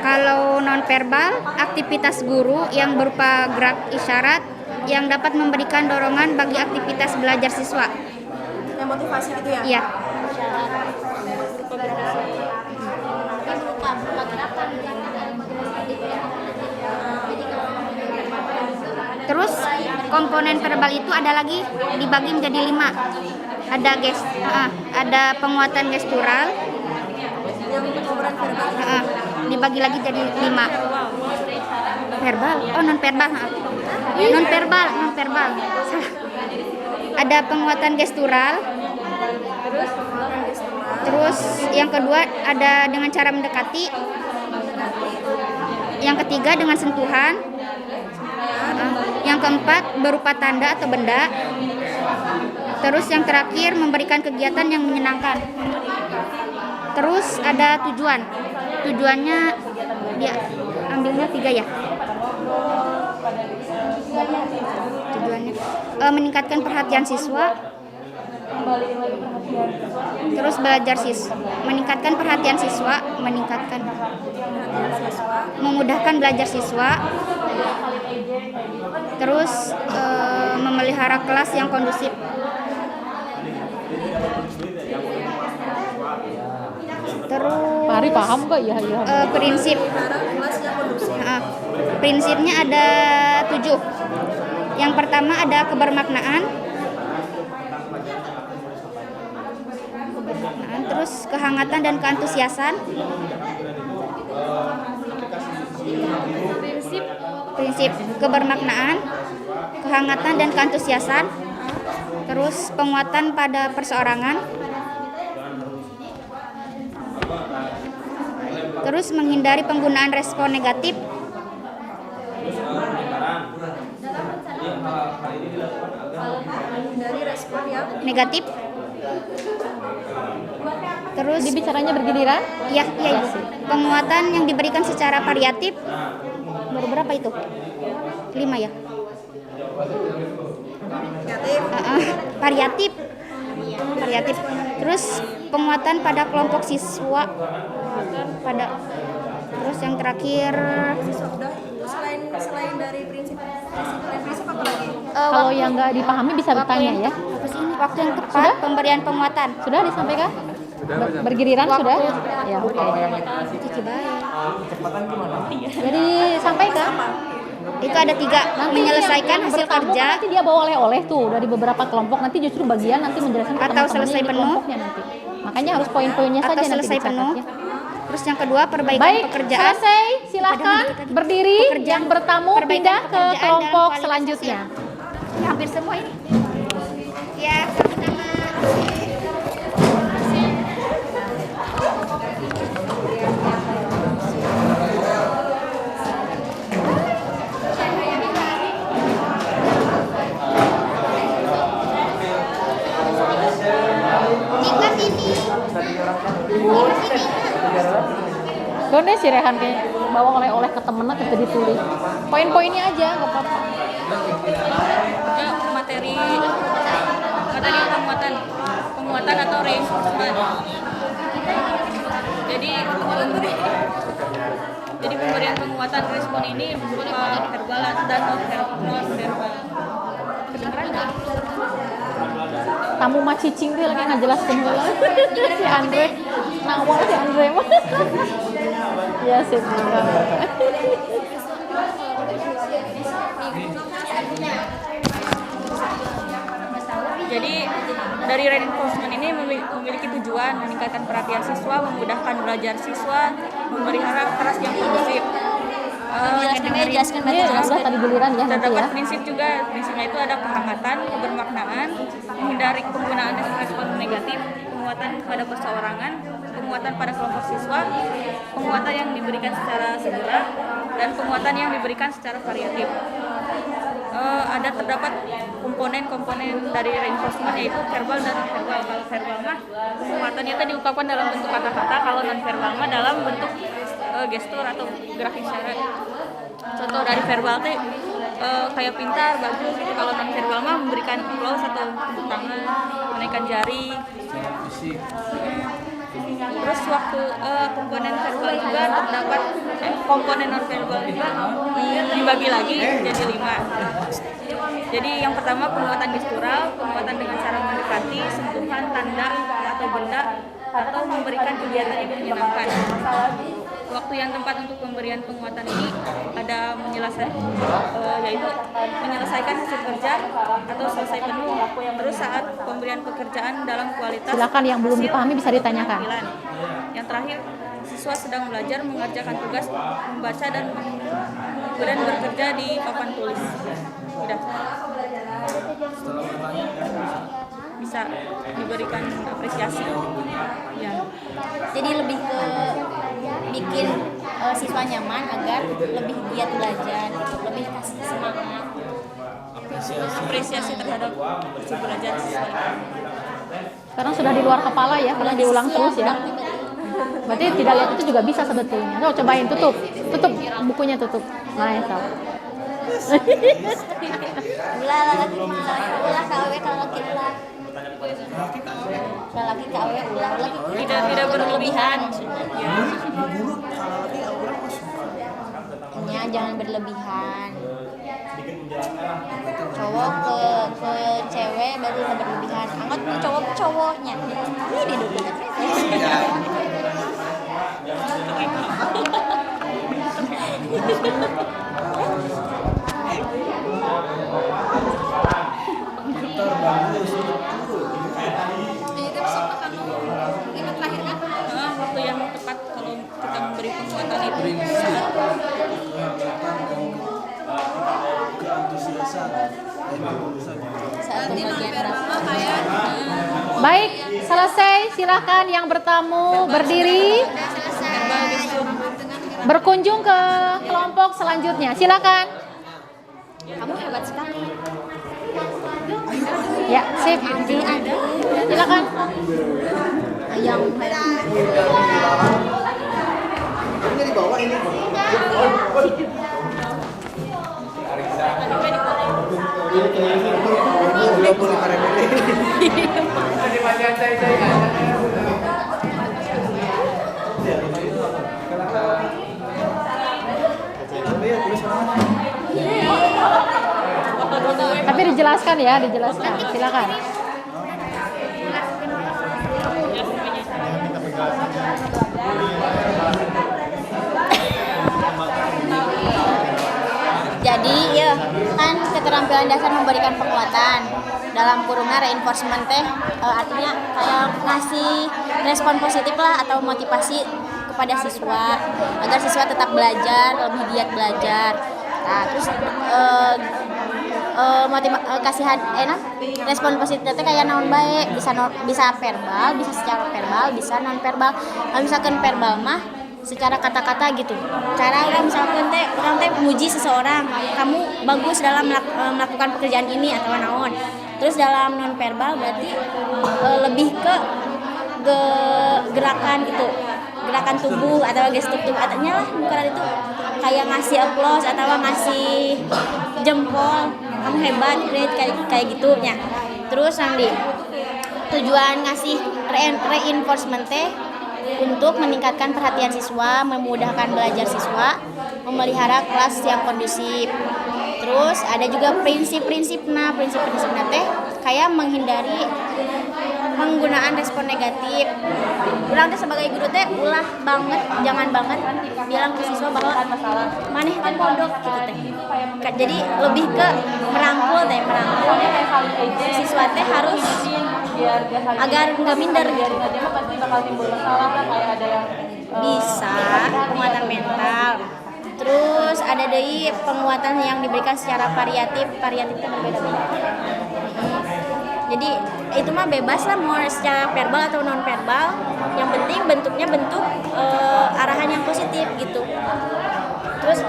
Kalau non verbal, aktivitas guru yang berupa gerak isyarat yang dapat memberikan dorongan bagi aktivitas belajar siswa. Yang motivasi gitu ya. Iya. Terus komponen verbal itu ada lagi dibagi menjadi 5. Ada penguatan gestural. Yang komponen verbal. Dibagi lagi jadi 5. Verbal. Oh, non verbal. Non verbal. Ada penguatan gestural. Terus yang kedua ada dengan cara mendekati. Yang ketiga dengan sentuhan. Yang keempat berupa tanda atau benda. Terus yang terakhir memberikan kegiatan yang menyenangkan. Terus ada tujuan. Tujuannya dia ambilnya 3 ya. Tujuannya meningkatkan perhatian siswa. Terus belajar meningkatkan perhatian siswa, memudahkan belajar siswa. Terus memelihara kelas yang kondusif. Terus Pari paham kok? Iya, iya. prinsip prinsipnya ada 7. Yang pertama ada kebermaknaan, terus kehangatan dan keantusiasan, prinsip kebermaknaan, kehangatan dan keantusiasan, terus penguatan pada perseorangan, terus menghindari penggunaan respon negatif, negatif, terus Jadi bicaranya bergiliran? iya Ibu. Penguatan yang diberikan secara variatif. Baru berapa itu? 5 ya? Variatif. Variatif. Terus penguatan pada kelompok siswa. Terus yang terakhir Selain dari prinsip apa lagi? Kalau yang nggak dipahami bisa bertanya ya. apa sih ini? Waktu yang tepat pemberian penguatan. Sudah disampaikan? Bergiliran sudah? Ya, oke. Cici baik. Jadi sampaikan. Itu ada 3. Menyelesaikan yang hasil bertamu kerja nanti dia bawa oleh-oleh tuh dari beberapa kelompok, nanti justru bagian nanti menjelaskan ke Atau teman-temannya selesai yang di penuh. kelompoknya nanti. Makanya harus poin-poinnya atau saja nanti selesai dicatat penuh. ya. Terus yang kedua perbaikan Baik, pekerjaan. selesai. Silahkan berdiri. Yang bertamu Perbaikan pindah ke pekerjaan dalam kelompok kualitas selanjutnya. Ya, hampir semua ini. Ya, sama-sama. Ingat ini. Don deh si Rehan kayak bawa oleh-oleh ke temennya kita ditulis. Poin-poinnya aja, nggak apa-apa. materi penguatan atau reinforcement. Jadi pemberian penguatan respon ini berupa verbal dan non verbal. Kedengeran nggak? Tamu mah cicing tuh lagi ngajelaskeun heula. Si Andre, nawal si Andre mah. Ya sip. Jadi dari reinforcement ini memiliki tujuan meningkatkan perhatian siswa, memudahkan belajar siswa, memelihara kelas yang kondusif. Jelaskan Iya, udah tadi giliran ya nanti ya. Terdapat prinsip juga, prinsipnya itu ada kehangatan, kebermaknaan, menghindari penggunaan respon negatif, penguatan pada perseorangan, penguatan pada kelompok siswa, penguatan yang diberikan secara segera, dan penguatan yang diberikan secara variatif. Terdapat komponen-komponen dari reinforcement yaitu verbal dan non-verbal. Kalau verbal mah penguatannya itu diungkapkan dalam bentuk kata-kata, kalau non-verbal mah dalam bentuk gestur atau gerak isyarat. Contoh dari verbal teh kayak pintar, bagus gitu. Kalau non-verbal mah memberikan applause atau tepuk tangan, menaikkan jari. Terus waktu komponen verbal juga terdapat komponen non-verbal juga dibagi lagi jadi 5. Jadi yang pertama penguatan gestural, penguatan dengan cara mendekati, sentuhan, tanda atau benda, atau memberikan kegiatan yang menyenangkan. Waktu yang tepat untuk pemberian penguatan ini ada yaitu menyelesaikan hasil kerja atau selesai penuh. Terus saat pemberian pekerjaan dalam kualitas. Silakan yang belum hasil, dipahami bisa ditanyakan. penampilan. Yang terakhir, siswa sedang belajar mengerjakan tugas membaca dan kemudian bekerja di papan tulis. Sudah. Bisa diberikan apresiasi. Ya. Jadi lebih ke bikin siswa nyaman agar lebih giat belajar gitu, lebih kasih semangat. Apresiasi terhadap hasil belajar siswa. Sekarang sudah di luar kepala ya, karena diulang terus ya. Berarti tidak lihat itu juga bisa sebetulnya. Coba cobain, tutup bukunya, tutup. Nah, ya tahu. Ulah lagi ulah KW kalau kita lagi KW ulah lagi Tidak berlebihan maksudnya. ya, jangan berlebihan. Cowok ke cewek baru berlebihan. Anggot cowok cowoknya. Ini duduk. Waktu yang tepat kalau kita memberi penguatan itu Saat pembagian rapor. Baik, selesai. Silakan yang bertamu berdiri. Berkunjung ke kelompok selanjutnya. Silakan. Kamu hebat sekali. Ya, sip. Silakan. Yang Tapi dijelaskan ya, dijelaskan. Silakan. Jadi ya kan keterampilan dasar memberikan penguatan dalam kurungan reinforcement teh artinya kayak ngasih respon positif lah atau motivasi kepada siswa agar siswa tetap belajar lebih giat belajar. Nah terus kasihan respon positif teh kayak naon bae bisa verbal bisa secara verbal bisa non verbal. Misalkan verbal mah secara kata-kata gitu. Cara orang misalkan orang memuji seseorang, kamu bagus dalam melakukan pekerjaan ini atau naon. Terus dalam non verbal berarti lebih ke gerakan gitu, gerakan tubuh atau gestur tubuh. Artinya lah bukan itu kayak ngasih applause atau ngasih jempol, kamu hebat, great kayak gitunya. Terus yang di tujuan ngasih reinforcement teh untuk meningkatkan perhatian siswa, memudahkan belajar siswa, memelihara kelas yang kondusif. Terus ada juga prinsip-prinsipnya teh kayak menghindari penggunaan respon negatif. Urang teh sebagai guru teh ulah banget, jangan banget bilang ke siswa bahwa maneh teh bodoh gitu teh. Jadi lebih ke merangkul siswa teh harus agar nggak minder gitu. Bisa penguatan mental. Terus ada deui penguatan yang diberikan secara variatif itu berbeda-beda. Jadi itu mah bebas lah mau secara verbal atau non verbal. Yang penting bentuknya bentuk arahan yang positif gitu. Terus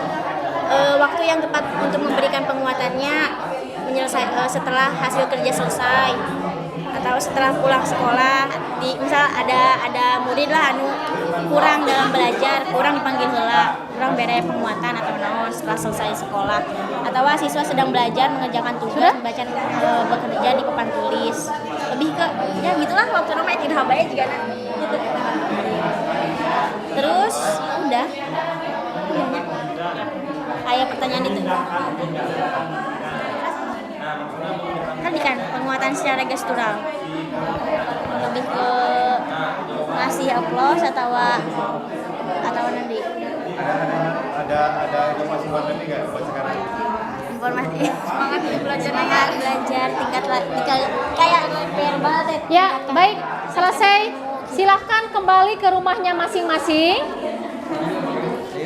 waktu yang tepat untuk memberikan penguatannya setelah hasil kerja selesai atau setelah pulang sekolah. Misal ada murid lah anu kurang dalam belajar, kurang dipanggil heula, kurang bere penguatan atau naon setelah selesai sekolah, atau siswa sedang belajar mengerjakan tugas baca bekerja di papan tulis. Lebih ke ya gitulah waktu namanya tidak baik juga gitu. Terus udah kayak pertanyaan itu tadi kan penguatan secara gestural lebih ke ngasih applause atau nanti ada informasi buat nanti nggak buat sekarang? Informasi semangat belajar tingkat kayak verbal teh. Ya, baik. Selesai. Silahkan kembali ke rumahnya masing-masing.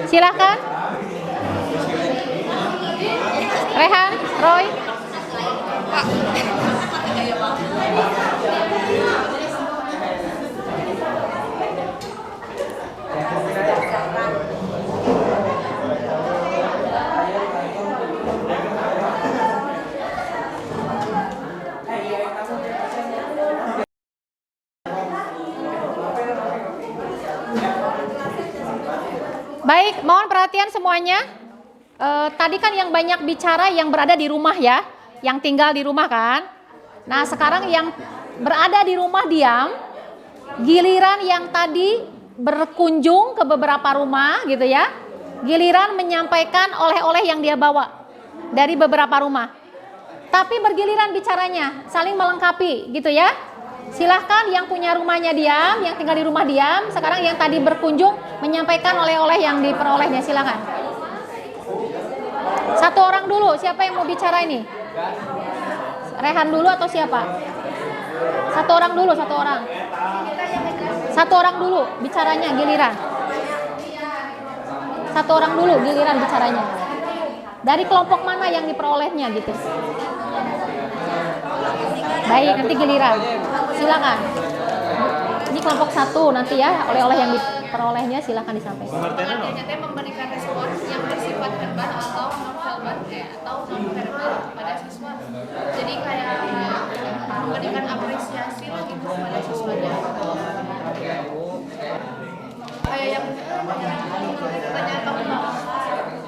Silahkan. Rehan, Roy. Baik, mohon perhatian semuanya. Tadi kan yang banyak bicara yang berada di rumah ya, yang tinggal di rumah kan. Nah sekarang yang berada di rumah diam, giliran yang tadi berkunjung ke beberapa rumah gitu ya, giliran menyampaikan oleh-oleh yang dia bawa dari beberapa rumah. Tapi bergiliran bicaranya, saling melengkapi gitu ya. Silahkan yang punya rumahnya diam, yang tinggal di rumah diam. Sekarang yang tadi berkunjung menyampaikan oleh-oleh yang diperolehnya, silahkan. Satu orang dulu, siapa yang mau bicara ini? Rehan dulu atau siapa? Satu orang dulu, satu orang. Satu orang dulu bicaranya giliran. Satu orang dulu giliran bicaranya. Dari kelompok mana yang diperolehnya gitu? Baik, nanti giliran. Silakan. Ini kelompok 1 nanti ya, oleh-oleh yang diperolehnya silakan disampaikan. Pengertiannya memberikan respon yang bersifat verbal atau non-verbal atau non-verbal kepada siswa. Jadi kayak memberikan apresiasi lah gitu kepada siswanya. Kayak yang pertanyaan kamu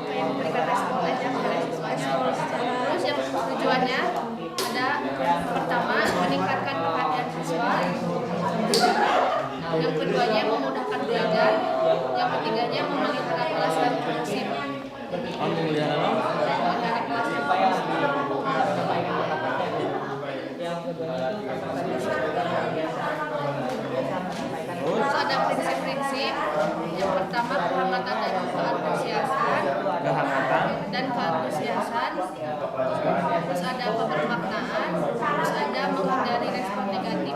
kayak memberikan respon aja kepada siswanya. Terus yang tujuannya ada pertama meningkatkan perhatian siswa. Yang keduanya memudahkan belajar, yang ketiganya memelihara kelas dan kondusif. Memelihara kelas dan Terus ada prinsip-prinsip. Yang pertama kehangatan dan keantusiasan. Terus ada pemaknaan. Terus ada menghindari respon negatif.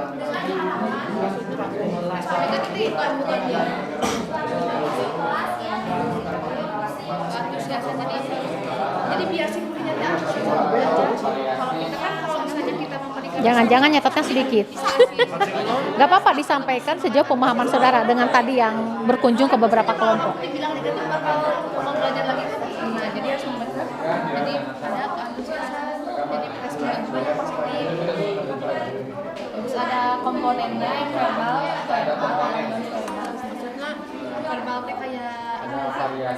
Respon negatif itu bukan dia. Keantusiasan jadi biar si gurunya tak antusias belajar. Kalau kita kan kalau misalnya kita memberikan Jangan-jangan nyatetnya sedikit. Gak apa-apa disampaikan sejauh pemahaman saudara dengan tadi yang berkunjung ke beberapa kelompok. dibilang negatif kalau mau belajar lagi kan nah jadi harus membentuk jadi ada keantusiasan jadi respon yang positif. Terus ada komponennya yang verbal, verbal, Maksudnya verbal teh kayak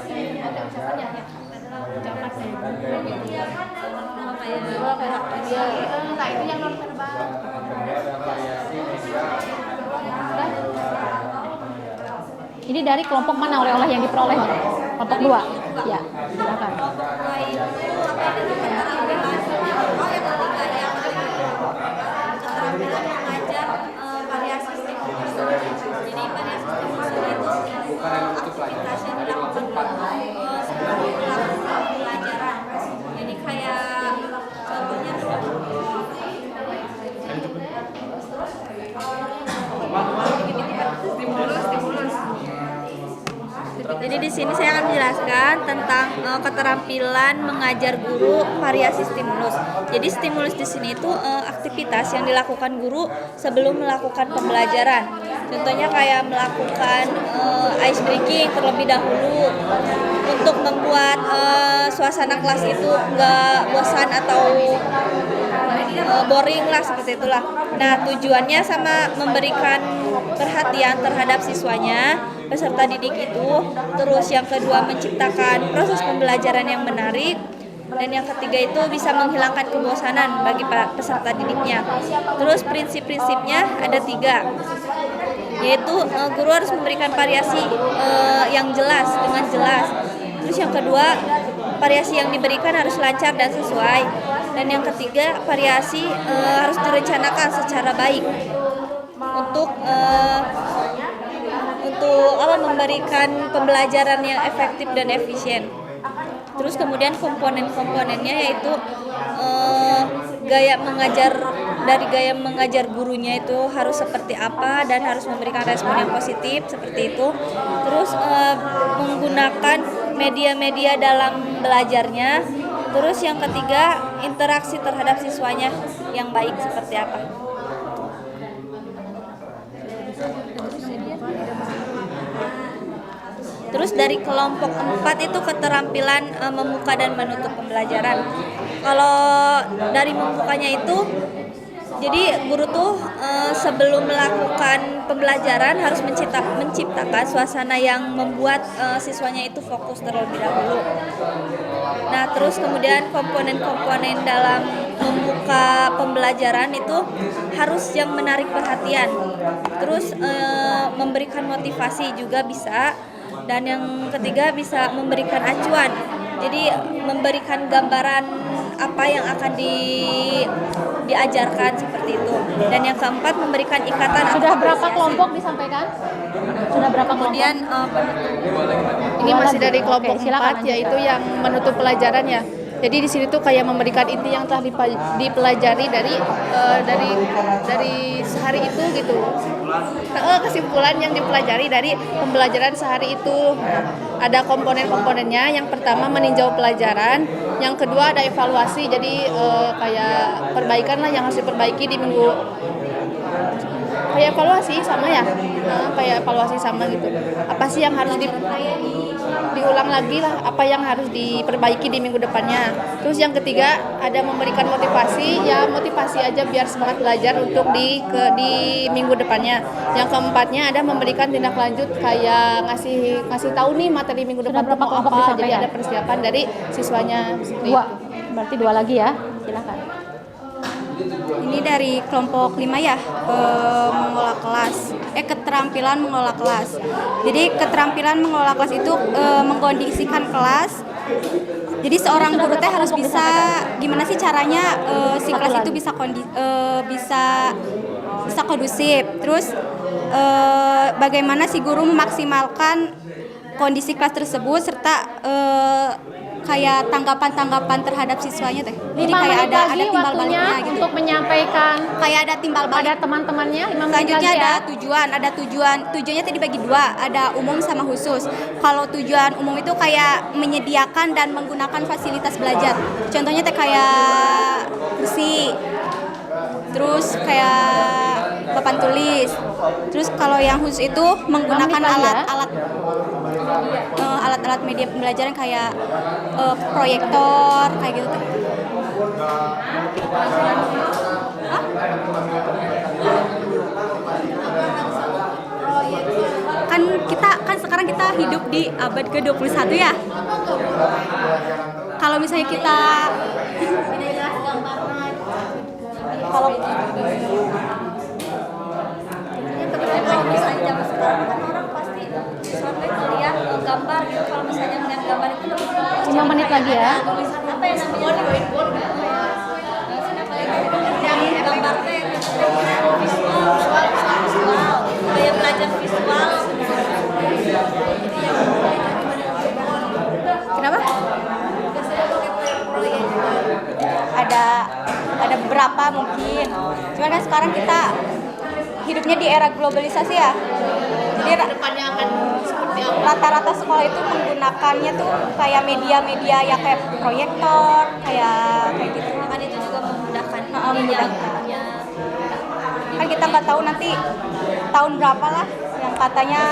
ini ada ucapan ya ucapan nah itu yang non verbal. Ini dari kelompok mana oleh-oleh yang diperolehnya? Kelompok 2. Ya, silakan. Mengajar variasi stimulus. Jadi variasi stimulus itu aktivitas yang dilakukan sebelum melakukan pembelajaran. Jadi kayak contohnya Jadi di sini saya akan menjelaskan tentang keterampilan mengajar guru variasi stimulus. Jadi stimulus di sini itu aktivitas yang dilakukan guru sebelum melakukan pembelajaran. Contohnya kayak melakukan ice breaking terlebih dahulu untuk membuat suasana kelas itu nggak bosan atau boring lah seperti itulah. Nah tujuannya sama memberikan perhatian terhadap siswanya, peserta didik itu. Terus yang kedua menciptakan proses pembelajaran yang menarik. Dan yang ketiga itu bisa menghilangkan kebosanan bagi peserta didiknya. Terus prinsip-prinsipnya ada 3, yaitu guru harus memberikan variasi yang jelas dengan jelas. Terus yang kedua variasi yang diberikan harus lancar dan sesuai. Dan yang ketiga variasi harus direncanakan secara baik untuk memberikan pembelajaran yang efektif dan efisien. Terus kemudian komponen-komponennya yaitu gaya mengajar gurunya itu harus seperti apa dan harus memberikan respon yang positif seperti itu. Terus menggunakan media-media dalam belajarnya. Terus yang ketiga interaksi terhadap siswanya yang baik seperti apa. Terus dari kelompok 4 itu keterampilan membuka dan menutup pembelajaran. Kalau dari membukanya itu, jadi guru tuh sebelum melakukan pembelajaran harus menciptakan suasana yang membuat siswanya itu fokus terlebih dahulu. Nah, terus kemudian komponen-komponen dalam membuka pembelajaran itu harus yang menarik perhatian. Terus memberikan motivasi juga bisa. Dan yang ketiga bisa memberikan acuan. Jadi memberikan gambaran apa yang akan diajarkan seperti itu. Dan yang keempat memberikan ikatan. Sudah berapa kelompok disampaikan? Sudah berapa Kemudian kelompok? ini masih dari kelompok Oke, silakan 4 yaitu yang menutup pelajaran ya. Jadi di sini tuh kayak memberikan inti yang telah dipelajari dari sehari itu gitu. Kesimpulan yang dipelajari dari pembelajaran sehari itu. Ada komponen-komponennya. Yang pertama meninjau pelajaran, yang kedua ada evaluasi. Jadi kayak perbaikan lah yang harus diperbaiki di minggu. Kayak evaluasi sama ya, kayak evaluasi sama gitu. Apa sih yang harus diulang lagi lah, apa yang harus diperbaiki di minggu depannya. Terus yang ketiga ada memberikan motivasi, ya motivasi aja biar semangat belajar untuk di minggu depannya. Yang keempatnya ada memberikan tindak lanjut kayak ngasih tahu nih materi minggu depan berapa mau kelompok apa. disampaikan? Jadi ada persiapan dari siswanya. Seperti Dua, itu. berarti 2 lagi ya, silakan. Ini dari kelompok 5 ya, mengelola kelas. Keterampilan mengelola kelas. Jadi keterampilan mengelola kelas itu mengkondisikan kelas. Jadi seorang guru teh harus bisa gimana sih caranya si kelas itu bisa bisa kondusif. Terus bagaimana si guru memaksimalkan kondisi kelas tersebut serta kayak tanggapan-tanggapan terhadap siswanya teh. Jadi 5 kayak menit ada lagi timbal waktunya baliknya gitu. untuk menyampaikan Kayak ada timbal balik. pada teman-temannya 5 menit Selanjutnya lagi ada ya. tujuannya itu dibagi 2, ada umum sama khusus. Kalau tujuan umum itu kayak menyediakan dan menggunakan fasilitas belajar. Contohnya teh kayak kursi, terus kayak papan tulis. Terus kalau yang khusus itu menggunakan alat-alat media pembelajaran kayak proyektor kayak gitu teh. Kan sekarang kita hidup di abad ke-21 ya. Kalau misalnya kita kalau misalnya zaman sekarang kan orang pasti sampai melihat gambar gitu. Kalau misalnya melihat gambar itu lebih 5 menit lagi ya. tulisan apa yang namanya gambar teh visual kayak belajar visual. kenapa? Ada beberapa mungkin. Cuman kan sekarang kita hidupnya di era globalisasi ya. Jadi Depannya akan seperti apa? rata-rata sekolah itu menggunakannya tuh kayak media-media ya kayak proyektor, kayak gitu. Kan itu juga memudahkan Memudahkan. Kan kita nggak tahu nanti tahun berapa lah yang katanya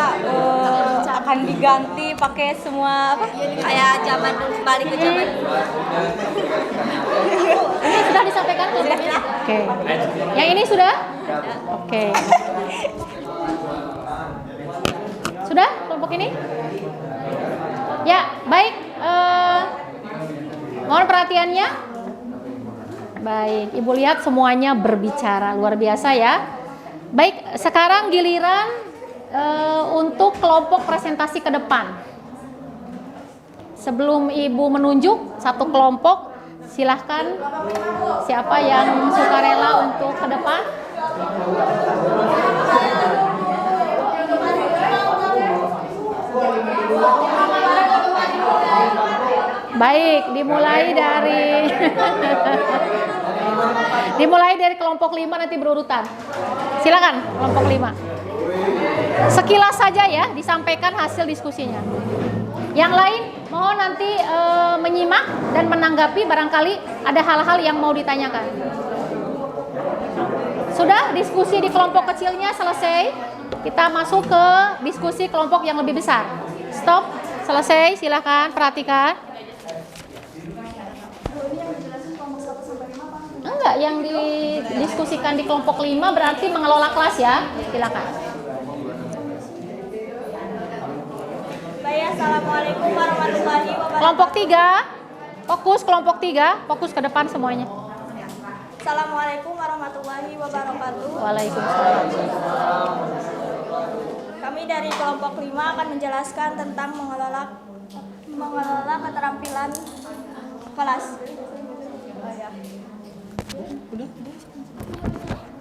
akan diganti pakai semua apa? kayak zaman dulu, kembali ke zaman dulu. Ini sudah disampaikan kelompoknya? Oke. Yang ini sudah? Oke. Sudah kelompok ini? Ya, baik. Mohon perhatiannya. Baik, Ibu lihat semuanya berbicara, luar biasa ya. Baik, sekarang giliran untuk kelompok presentasi ke depan. Sebelum Ibu menunjuk satu kelompok, silahkan siapa yang sukarela untuk ke depan. Baik, dimulai dari kelompok 5 nanti berurutan. Silakan kelompok 5. Sekilas saja ya disampaikan hasil diskusinya. Yang lain mohon nanti menyimak dan menanggapi barangkali ada hal-hal yang mau ditanyakan. Sudah diskusi di kelompok kecilnya selesai. Kita masuk ke diskusi kelompok yang lebih besar. Stop, selesai, silakan perhatikan. Enggak, yang didiskusikan di kelompok 5 berarti mengelola kelas ya. Silakan. Baik, assalamualaikum warahmatullahi wabarakatuh. Kelompok 3, kelompok 3, fokus ke depan semuanya. Assalamualaikum warahmatullahi wabarakatuh. Waalaikumsalam. Kami dari kelompok 5 akan menjelaskan tentang mengelola keterampilan kelas.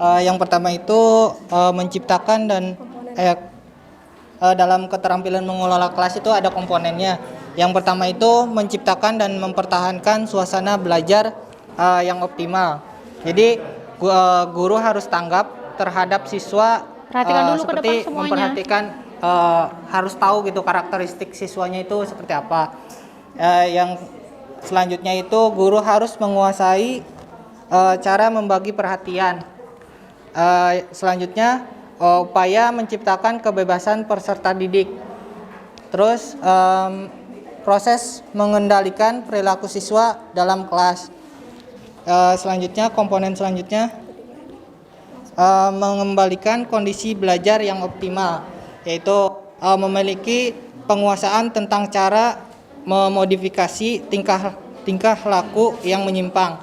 Yang pertama itu menciptakan dan dalam keterampilan mengelola kelas itu ada komponennya. Yang pertama itu menciptakan dan mempertahankan suasana belajar yang optimal. Jadi guru harus tanggap terhadap siswa Perhatikan dulu ke seperti depan semuanya. memperhatikan harus tahu gitu karakteristik siswanya itu seperti apa. Yang selanjutnya itu guru harus menguasai cara membagi perhatian. Selanjutnya upaya menciptakan kebebasan peserta didik. Terus proses mengendalikan perilaku siswa dalam kelas. Selanjutnya komponen selanjutnya mengembalikan kondisi belajar yang optimal, yaitu memiliki penguasaan tentang cara memodifikasi tingkah laku yang menyimpang.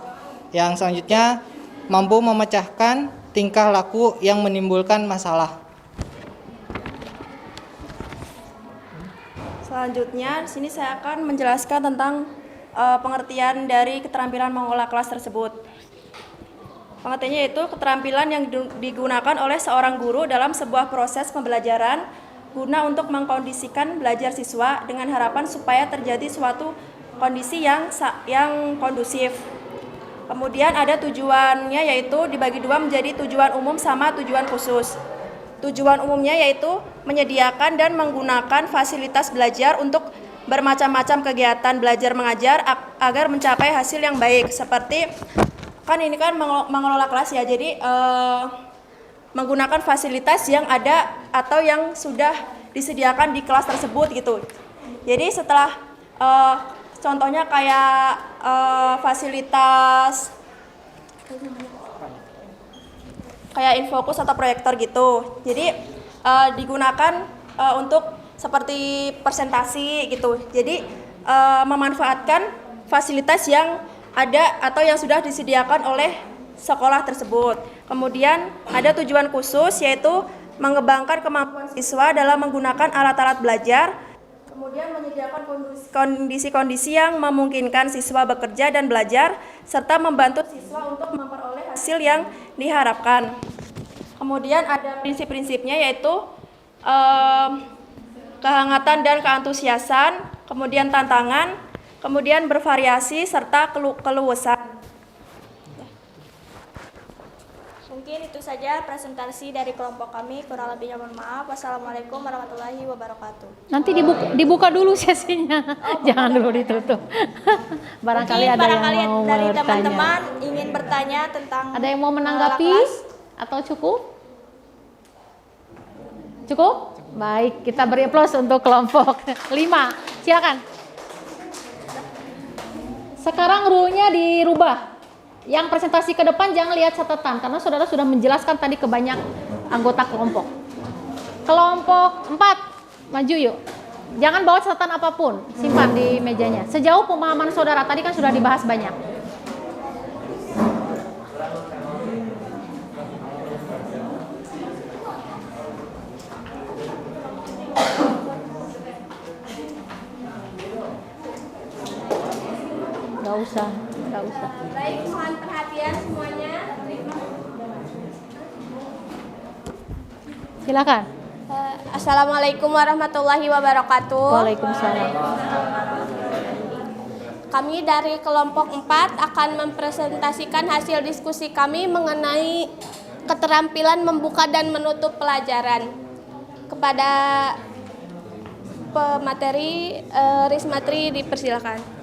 Yang selanjutnya mampu memecahkan tingkah laku yang menimbulkan masalah. Selanjutnya, di sini saya akan menjelaskan tentang pengertian dari keterampilan mengelola kelas tersebut. Pengertiannya yaitu keterampilan yang digunakan oleh seorang guru dalam sebuah proses pembelajaran guna untuk mengkondisikan belajar siswa dengan harapan supaya terjadi suatu kondisi yang kondusif. Kemudian ada tujuannya yaitu dibagi dua menjadi tujuan umum sama tujuan khusus. Tujuan umumnya yaitu menyediakan dan menggunakan fasilitas belajar untuk bermacam-macam kegiatan belajar mengajar agar mencapai hasil yang baik. Seperti kan ini kan mengelola kelas ya, jadi menggunakan fasilitas yang ada atau yang sudah disediakan di kelas tersebut gitu. Jadi setelah contohnya kayak fasilitas kayak infokus atau proyektor gitu. Jadi digunakan untuk seperti presentasi gitu. Jadi memanfaatkan fasilitas yang ada atau yang sudah disediakan oleh sekolah tersebut. Kemudian ada tujuan khusus yaitu mengembangkan kemampuan siswa dalam menggunakan alat-alat belajar. Kemudian menyediakan kondisi-kondisi yang memungkinkan siswa bekerja dan belajar serta membantu siswa untuk memperoleh hasil yang diharapkan. Kemudian ada prinsip-prinsipnya yaitu kehangatan dan keantusiasan, kemudian tantangan, kemudian bervariasi serta keluasan. Mungkin itu saja presentasi dari kelompok kami. Kurang lebihnya mohon maaf. Wassalamualaikum warahmatullahi wabarakatuh. Nanti dibuka dulu sesinya. Jangan dulu ditutup. Barangkali Mungkin ada yang mau dari bertanya. teman-teman ingin bertanya tentang Ada yang mau menanggapi atau cukup? Cukup? Baik, kita beri aplaus untuk kelompok 5. Silakan. Sekarang rule-nya dirubah. Yang presentasi ke depan jangan lihat catatan karena saudara sudah menjelaskan tadi ke banyak anggota kelompok. Kelompok 4, maju yuk. Jangan bawa catatan apapun, simpan di mejanya. Sejauh pemahaman saudara tadi kan sudah dibahas banyak. Gak usah. Baik, mohon perhatian semuanya. Silakan. Assalamualaikum warahmatullahi wabarakatuh. Waalaikumsalam. Kami dari kelompok 4 akan mempresentasikan hasil diskusi kami mengenai keterampilan membuka dan menutup pelajaran. Kepada pemateri Rismatri dipersilakan.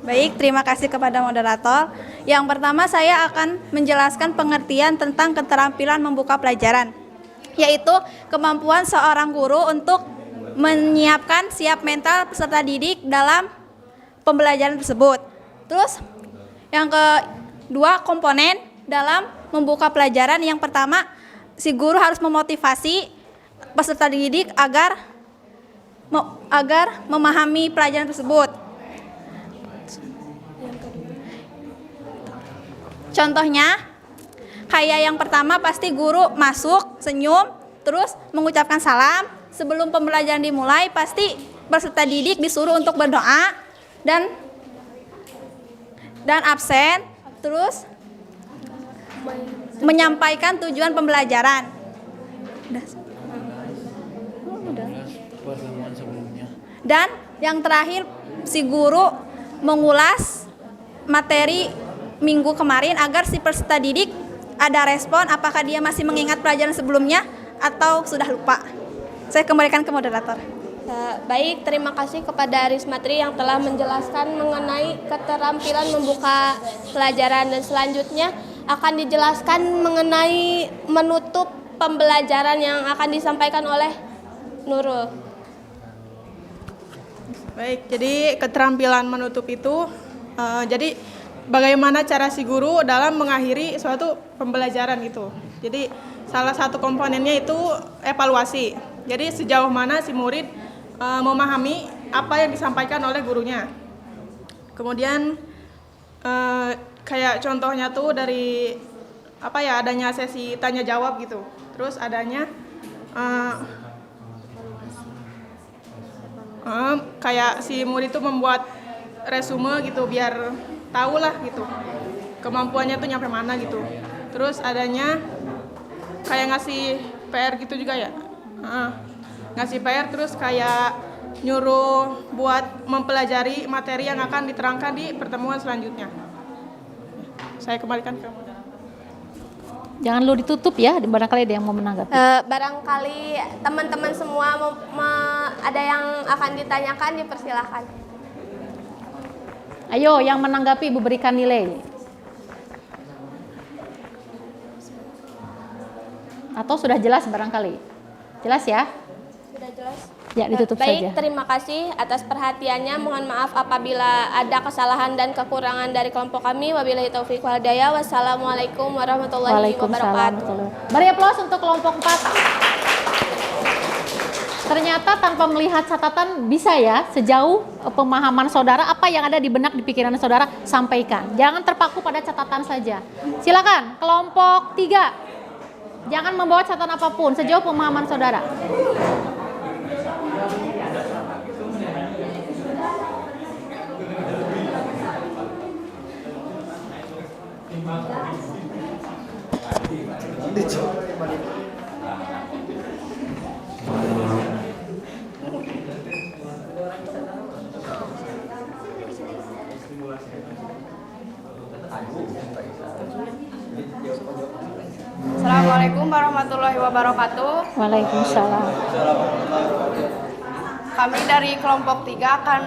Baik, terima kasih kepada moderator. Yang pertama saya akan menjelaskan pengertian tentang keterampilan membuka pelajaran, yaitu kemampuan seorang guru untuk menyiapkan siap mental peserta didik dalam pembelajaran tersebut. Terus yang kedua, komponen dalam membuka pelajaran. Yang pertama, si guru harus memotivasi peserta didik agar memahami pelajaran tersebut. Contohnya, kayak yang pertama pasti guru masuk, senyum, terus mengucapkan salam. Sebelum pembelajaran dimulai, pasti peserta didik disuruh untuk berdoa dan absen, terus menyampaikan tujuan pembelajaran. Dan Yang terakhir, si guru mengulas materi minggu kemarin agar si peserta didik ada respon apakah dia masih mengingat pelajaran sebelumnya atau sudah lupa. Saya kembalikan ke moderator. Baik, terima kasih kepada Rismatri yang telah menjelaskan mengenai keterampilan membuka pelajaran, dan selanjutnya akan dijelaskan mengenai menutup pembelajaran yang akan disampaikan oleh Nurul. Baik, jadi keterampilan menutup itu jadi bagaimana cara si guru dalam mengakhiri suatu pembelajaran gitu. Jadi salah satu komponennya itu evaluasi. Jadi sejauh mana si murid memahami apa yang disampaikan oleh gurunya. Kemudian kayak contohnya tuh dari adanya sesi tanya jawab gitu. Terus adanya kayak si murid itu membuat resume gitu biar tahu lah gitu kemampuannya tuh nyampe mana gitu. Terus adanya kayak ngasih PR gitu juga ya. Ngasih PR terus kayak nyuruh buat mempelajari materi yang akan diterangkan di pertemuan selanjutnya. Saya kembalikan ke moderator. Jangan lu ditutup ya, barangkali ada yang mau menanggapi. Barangkali teman-teman semua ada yang akan ditanyakan, dipersilahkan. Ayo, yang menanggapi Ibu berikan nilai. Atau sudah jelas barangkali? Jelas ya? Sudah jelas. Ya, ditutup Baik, saja. terima kasih atas perhatiannya. Mohon maaf apabila ada kesalahan dan kekurangan dari kelompok kami. Wabillahi taufiq wal hidayah. Wassalamualaikum warahmatullahi wabarakatuh. Mari aplaus untuk kelompok 4. Ternyata tanpa melihat catatan bisa ya, sejauh pemahaman saudara, apa yang ada di benak di pikiran saudara, sampaikan. Jangan terpaku pada catatan saja. Silakan, kelompok 3. Jangan membawa catatan apapun, sejauh pemahaman saudara. Assalamualaikum warahmatullahi wabarakatuh. Waalaikumsalam. Kami dari kelompok 3 akan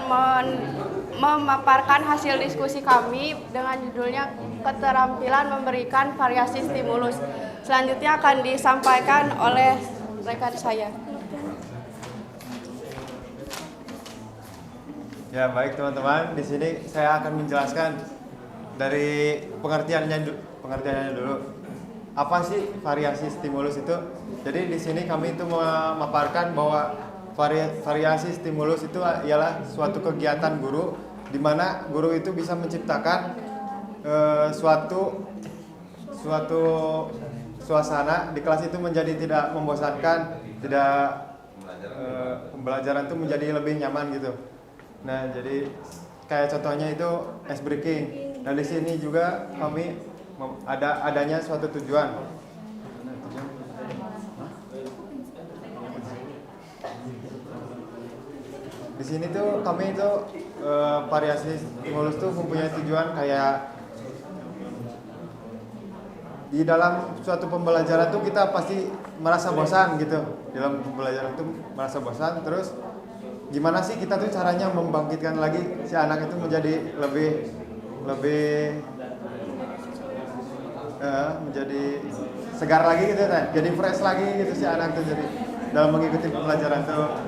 memaparkan hasil diskusi kami dengan judulnya keterampilan memberikan variasi stimulus. Selanjutnya akan disampaikan oleh rekan saya. Ya baik teman-teman, di sini saya akan menjelaskan dari pengertiannya dulu. Apa sih variasi stimulus itu? Jadi di sini kami itu memaparkan bahwa variasi stimulus itu ialah suatu kegiatan guru di mana guru itu bisa menciptakan suatu suasana di kelas itu menjadi tidak membosankan, pembelajaran itu menjadi lebih nyaman gitu. Nah, jadi kayak contohnya itu ice breaking. Nah, di sini juga kami adanya suatu tujuan. Di sini tuh kami itu variasi stimulus tuh mempunyai tujuan kayak di dalam suatu pembelajaran tuh kita pasti merasa bosan gitu. Dalam pembelajaran tuh merasa bosan, terus gimana sih kita tuh caranya membangkitkan lagi si anak itu menjadi lebih menjadi segar lagi gitu kan, jadi fresh lagi gitu si anak tuh jadi dalam mengikuti pembelajaran tuh.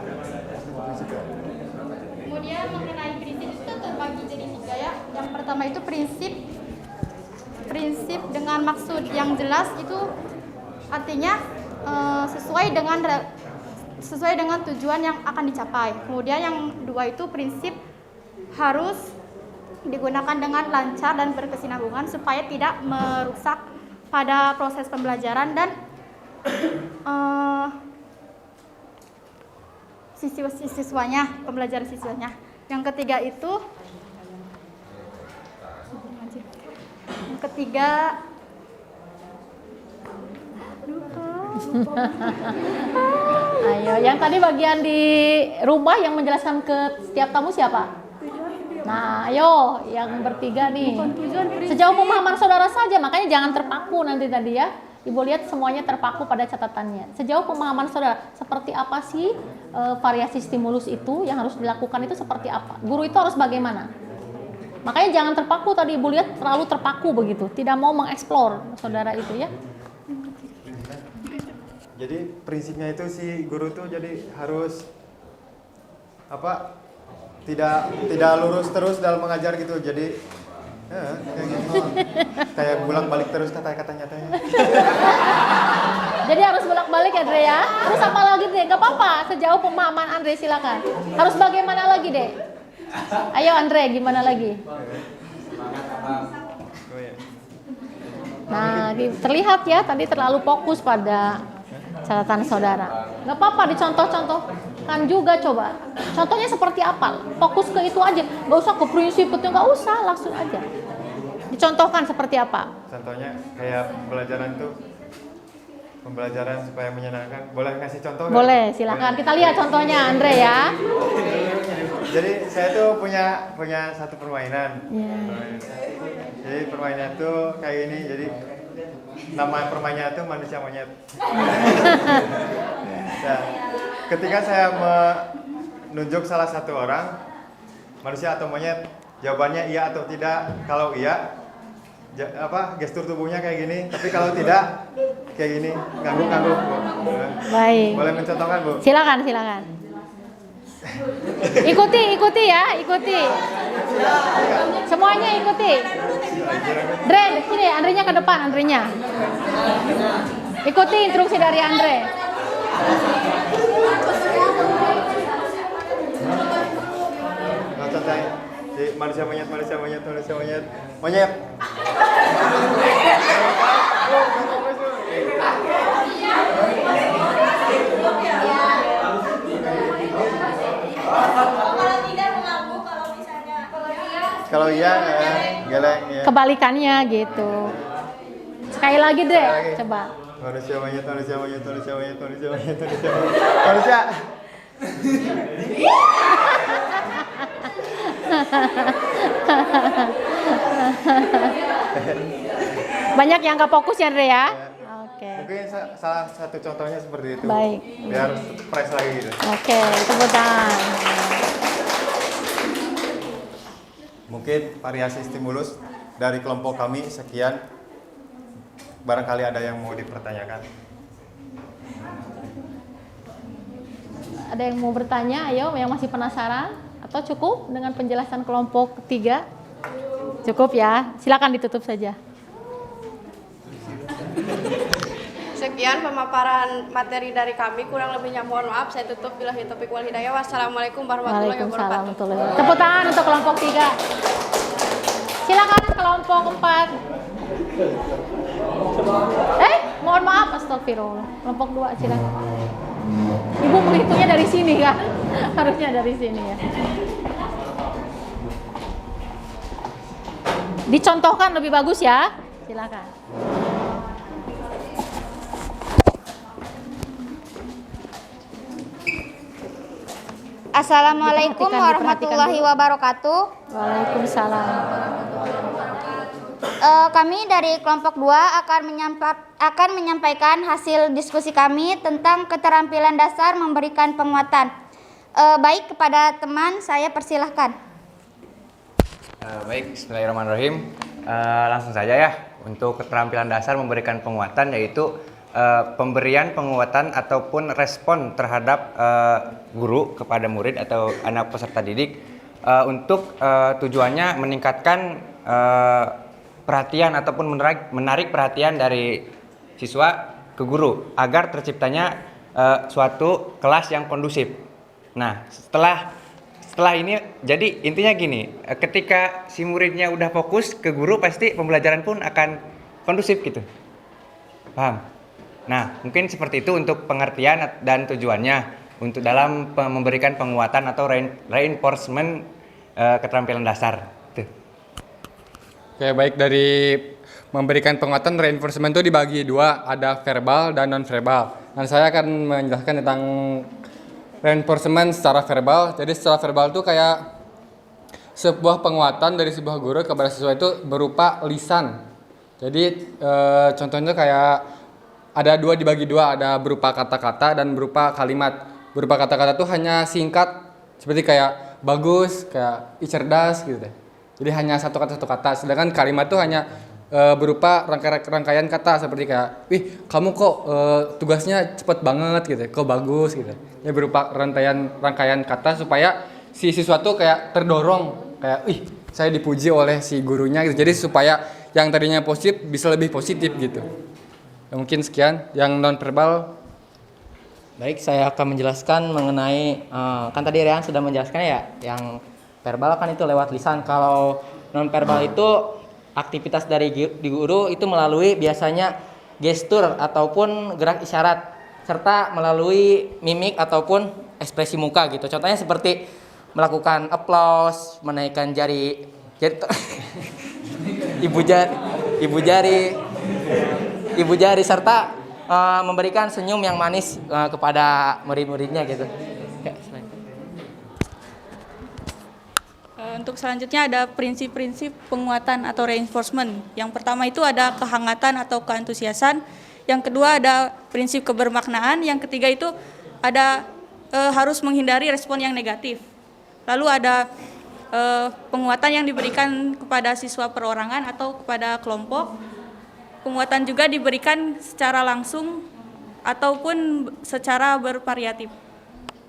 Kemudian mengenai prinsip itu terbagi jadi 3 ya. Yang pertama itu prinsip dengan maksud yang jelas, itu artinya sesuai dengan tujuan yang akan dicapai. Kemudian yang 2 itu prinsip harus digunakan dengan lancar dan berkesinambungan supaya tidak merusak pada proses pembelajaran dan pembelajaran siswanya. Yang ketiga itu Ayo, yang tadi bagian di rumah yang menjelaskan ke setiap tamu siapa? Nah, ayo yang bertiga nih. Sejauh pemahaman saudara saja, makanya jangan terpaku nanti tadi ya. Ibu lihat semuanya terpaku pada catatannya. Sejauh pemahaman saudara, seperti apa sih variasi stimulus itu yang harus dilakukan itu seperti apa? Guru itu harus bagaimana? Makanya jangan terpaku tadi Ibu lihat terlalu terpaku begitu, tidak mau mengeksplor saudara itu ya. Jadi prinsipnya itu si guru tuh jadi harus apa? Tidak lurus terus dalam mengajar gitu. Jadi kayak gitu. Kayak bolak-balik terus kata-katanya. Jadi harus bolak-balik ya Andre ya. Terus apa lagi deh? Gak apa-apa. Sejauh pemahaman Andre silakan. Harus bagaimana lagi deh? Ayo Andre, gimana lagi? Nah, terlihat ya tadi terlalu fokus pada catatan saudara. Gak apa-apa dicontoh-contohkan juga coba. Contohnya seperti apa? Fokus ke itu aja. Gak usah ke prinsip itu, gak usah, langsung aja. Dicontohkan seperti apa? Contohnya kayak pembelajaran supaya menyenangkan. Boleh ngasih contoh? Boleh, silakan. Kita lihat contohnya Andre ya. Jadi saya tuh punya satu permainan. Jadi permainan tuh kayak ini. Jadi nama permainannya tuh manusia monyet. Nah, ketika saya menunjuk salah satu orang, manusia atau monyet, jawabannya iya atau tidak. Kalau iya, gestur tubuhnya kayak gini. Tapi kalau tidak, kayak gini, ngangguk-ngangguk. Baik. Boleh mencontohkan, Bu? Silakan. Ikuti ya, ikuti. Semuanya ikuti. Andre, sini Andrenya ke depan, Andrenya. Ikuti instruksi dari Andre. Contohnya, manusia monyet. Kalau iya, geleng ya. Kebalikannya gitu. Sekali lagi deh, coba. Manusia monyet. Banyak yang gak fokus ya Andre ya? Oke. Mungkin salah satu contohnya seperti itu. Baik. Biar fresh lagi gitu. Oke, tepuk tangan. Mungkin variasi stimulus dari kelompok kami sekian. Barangkali ada yang mau dipertanyakan. Ada yang mau bertanya? Ayo, yang masih penasaran? Atau cukup dengan penjelasan kelompok ketiga? Cukup ya, silakan ditutup saja. Sekian pemaparan materi dari kami, kurang lebihnya mohon maaf. Saya tutup billahi taufiq wal hidayah. Wassalamualaikum warahmatullahi wabarakatuh. Tepuk tangan untuk kelompok 3. Silakan kelompok 4. Mohon maaf, astagfirullah. Kelompok 2 silakan. Ibu menghitungnya dari sini kan? Harusnya dari sini ya. Dicontohkan lebih bagus ya. Silakan. Assalamualaikum warahmatullahi wabarakatuh. Waalaikumsalam. Kami dari kelompok 2 akan menyampaikan hasil diskusi kami tentang keterampilan dasar memberikan penguatan. Baik, kepada teman saya persilahkan. Baik, bismillahirrahmanirrahim. Langsung saja ya, untuk keterampilan dasar memberikan penguatan yaitu pemberian penguatan ataupun respon terhadap guru kepada murid atau anak peserta didik untuk tujuannya meningkatkan perhatian ataupun menarik perhatian dari siswa ke guru agar terciptanya suatu kelas yang kondusif. Nah, setelah ini jadi intinya gini, ketika si muridnya udah fokus ke guru pasti pembelajaran pun akan kondusif gitu. Paham? Nah, mungkin seperti itu untuk pengertian dan tujuannya untuk dalam memberikan penguatan atau reinforcement keterampilan dasar. Tuh. Oke, baik, dari memberikan penguatan reinforcement itu dibagi dua, ada verbal dan non verbal. Dan saya akan menjelaskan tentang reinforcement secara verbal. Jadi secara verbal itu kayak sebuah penguatan dari sebuah guru kepada siswa itu berupa lisan. Jadi contohnya kayak ada dua dibagi dua, ada berupa kata-kata dan berupa kalimat. Berupa kata-kata itu hanya singkat, seperti kayak bagus, kayak cerdas gitu deh. Jadi hanya satu kata. Sedangkan kalimat itu hanya berupa rangkaian kata, seperti kayak, wih kamu kok tugasnya cepet banget gitu, kok bagus gitu. Ya berupa rangkaian kata supaya si siswa tuh kayak terdorong, kayak, wih saya dipuji oleh si gurunya gitu. Jadi supaya yang tadinya positif bisa lebih positif gitu. Ya, mungkin sekian. Yang non verbal. Baik, saya akan menjelaskan mengenai kan tadi Rehan sudah menjelaskan ya, yang verbal kan itu lewat lisan. Kalau non verbal itu aktivitas dari guru itu melalui biasanya gestur ataupun gerak isyarat serta melalui mimik ataupun ekspresi muka gitu. Contohnya seperti melakukan applause, menaikkan jari ibu jari serta memberikan senyum yang manis kepada murid-muridnya gitu. Ya, Untuk selanjutnya ada prinsip-prinsip penguatan atau reinforcement. Yang pertama itu ada kehangatan atau keantusiasan. Yang kedua ada prinsip kebermaknaan. Yang ketiga itu ada harus menghindari respon yang negatif. Lalu ada penguatan yang diberikan kepada siswa perorangan atau kepada kelompok. Penguatan juga diberikan secara langsung ataupun secara bervariatif.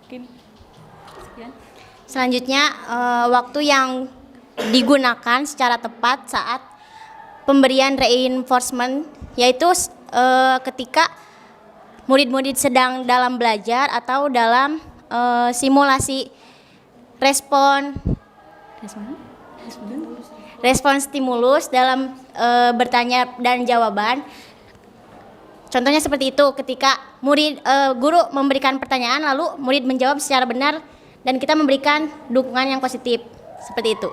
Mungkin sekian. Selanjutnya waktu yang digunakan secara tepat saat pemberian reinforcement, yaitu ketika murid-murid sedang dalam belajar atau dalam simulasi respon stimulus dalam bertanya dan jawaban. Contohnya seperti itu, ketika guru memberikan pertanyaan lalu murid menjawab secara benar dan kita memberikan dukungan yang positif, seperti itu.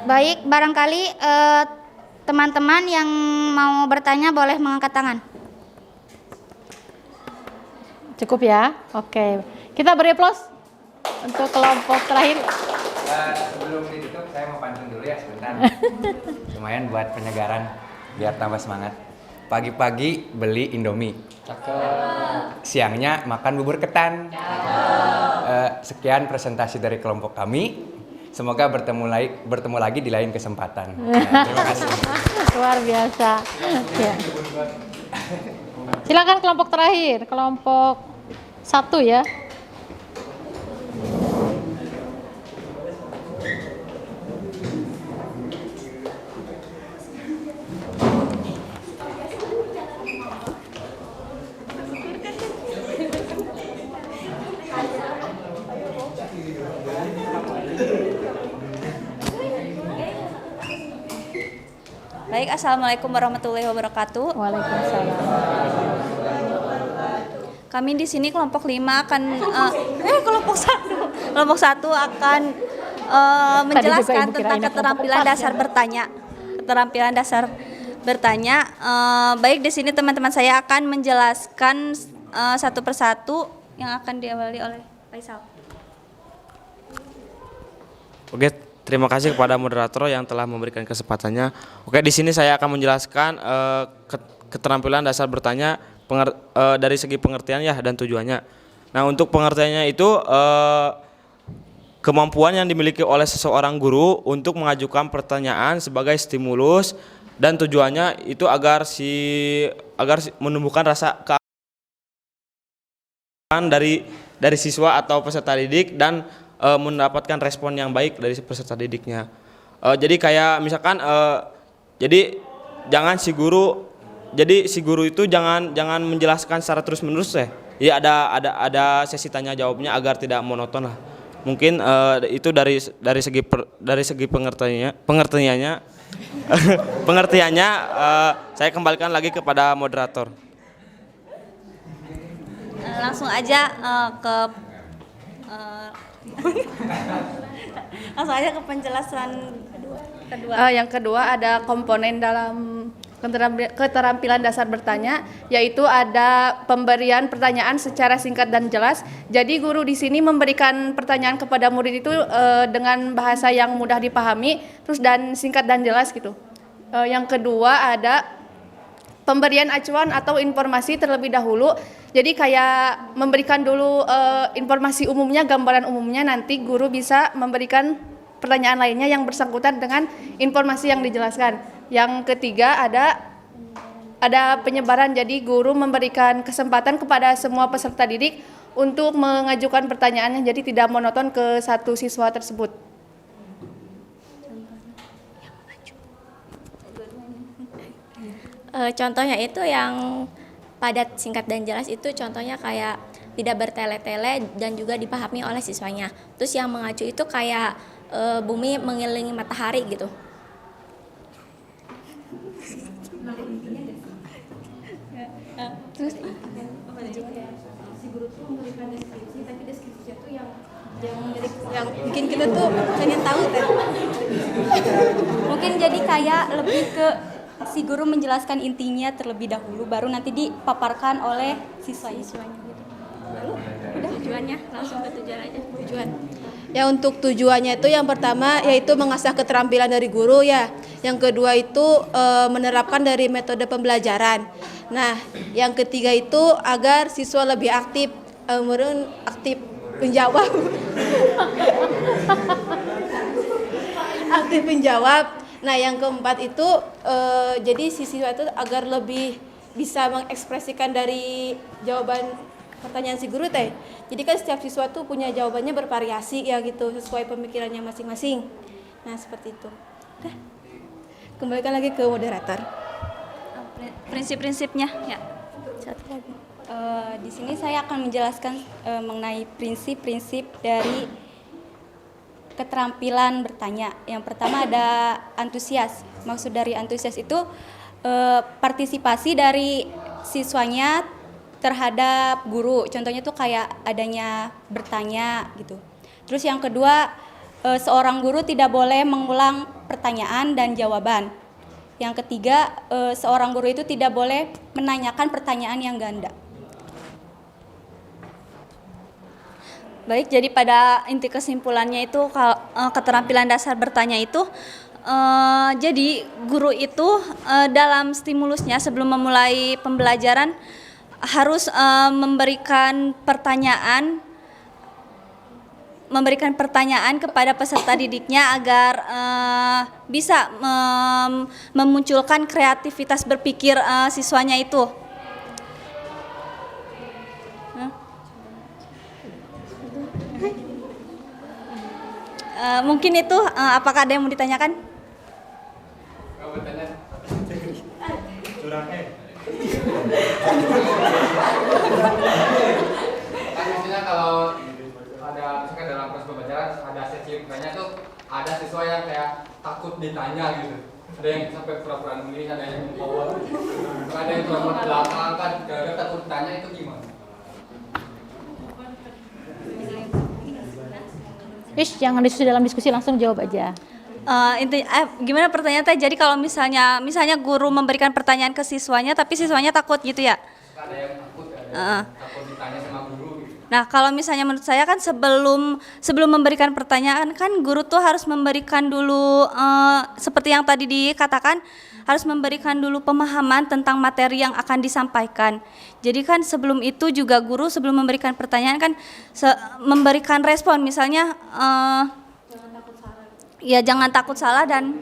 Baik, barangkali teman-teman yang mau bertanya boleh mengangkat tangan. Cukup ya? Oke. Kita beri aplaus untuk kelompok terakhir. Sebelum ditutup saya mau pantun dulu ya sebentar. Lumayan buat penyegaran biar tambah semangat. Pagi-pagi beli Indomie. Siangnya makan bubur ketan. Sekian presentasi dari kelompok kami. Semoga bertemu lagi di lain kesempatan. Terima kasih. Luar biasa. Ya. Silakan kelompok terakhir, kelompok 1 ya. Baik, assalamualaikum warahmatullahi wabarakatuh. Waalaikumsalam. Kami di sini kelompok 5 akan kelompok 1 akan menjelaskan tentang keterampilan dasar bertanya. Keterampilan dasar bertanya. Baik, di sini teman-teman saya akan menjelaskan satu persatu yang akan diawali oleh Faisal. Oke, terima kasih kepada moderator yang telah memberikan kesempatannya. Oke, di sini saya akan menjelaskan keterampilan dasar bertanya dari segi pengertian ya dan tujuannya. Nah, untuk pengertiannya itu kemampuan yang dimiliki oleh seseorang guru untuk mengajukan pertanyaan sebagai stimulus dan tujuannya itu agar menumbuhkan rasa keamanan dari siswa atau peserta didik dan mendapatkan respon yang baik dari peserta didiknya. Jadi kayak misalkan jadi si guru itu jangan menjelaskan secara terus-menerus ya. Jadi ada sesi tanya jawabnya agar tidak monoton lah. Mungkin itu dari segi pengertiannya saya kembalikan lagi kepada moderator. Langsung aja ke Langsung aja ke penjelasan kedua. Yang kedua ada komponen dalam keterampilan dasar bertanya, yaitu ada pemberian pertanyaan secara singkat dan jelas. Jadi guru di sini memberikan pertanyaan kepada murid itu dengan bahasa yang mudah dipahami, terus dan singkat dan jelas gitu. Yang kedua ada pemberian acuan atau informasi terlebih dahulu. Jadi kayak memberikan dulu informasi umumnya, gambaran umumnya, nanti guru bisa memberikan pertanyaan lainnya yang bersangkutan dengan informasi yang dijelaskan. Yang ketiga ada penyebaran, jadi guru memberikan kesempatan kepada semua peserta didik untuk mengajukan pertanyaannya, jadi tidak monoton ke satu siswa tersebut. Contohnya itu yang padat, singkat dan jelas itu contohnya kayak tidak bertele-tele dan juga dipahami oleh siswanya. Terus yang mengacu itu kayak bumi mengelilingi matahari gitu. Terus si guru tuh memberikan deskripsi, tapi deskripsinya tuh yang bikin kita tuh pengen tahu teh. Mungkin jadi kayak lebih ke si guru menjelaskan intinya terlebih dahulu, baru nanti dipaparkan oleh siswa-siswanya gitu. Lalu udah tujuannya, langsung ke tujuan aja. Tujuan. Ya, untuk tujuannya itu yang pertama yaitu mengasah keterampilan dari guru ya. Yang kedua itu menerapkan dari metode pembelajaran. Nah, yang ketiga itu agar siswa lebih aktif, aktif menjawab. Aktif menjawab. Nah, yang keempat itu jadi siswa itu agar lebih bisa mengekspresikan dari jawaban pertanyaan si guru teh. Jadi kan setiap siswa tuh punya jawabannya bervariasi ya gitu, sesuai pemikirannya masing-masing. Nah, seperti itu. Udah. Kembalikan lagi ke moderator. Prinsip-prinsipnya ya. Satu lagi. Di sini saya akan menjelaskan mengenai prinsip-prinsip dari keterampilan bertanya. Yang pertama ada antusias. Maksud dari antusias itu partisipasi dari siswanya terhadap guru. Contohnya tuh kayak adanya bertanya gitu. Terus yang kedua, seorang guru tidak boleh mengulang pertanyaan dan jawaban. Yang ketiga, seorang guru itu tidak boleh menanyakan pertanyaan yang ganda. Baik, jadi pada inti kesimpulannya itu keterampilan dasar bertanya itu jadi guru itu dalam stimulusnya sebelum memulai pembelajaran harus memberikan pertanyaan kepada peserta didiknya agar bisa memunculkan kreativitas berpikir siswanya itu. Mungkin itu, apakah ada yang mau ditanyakan? Misalnya kalau ada misalkan dalam proses pembelajaran ada sesi bertanya tuh ada siswa yang kayak takut ditanya gitu, ada yang sampai pura-pura nulis, ada yang power, ada yang pura-pura belakang kan gara-gara takut ditanya, itu gimana? Jangan dalam diskusi, langsung jawab aja. Gimana pertanyaan teh? Jadi kalau misalnya guru memberikan pertanyaan ke siswanya tapi siswanya takut gitu ya? Ada yang takut, takut ditanya sama guru gitu. Nah, kalau misalnya menurut saya kan sebelum memberikan pertanyaan kan guru tuh harus memberikan dulu seperti yang tadi dikatakan, harus memberikan dulu pemahaman tentang materi yang akan disampaikan. Jadi kan sebelum itu juga guru sebelum memberikan pertanyaan kan memberikan respon, misalnya jangan takut salah dan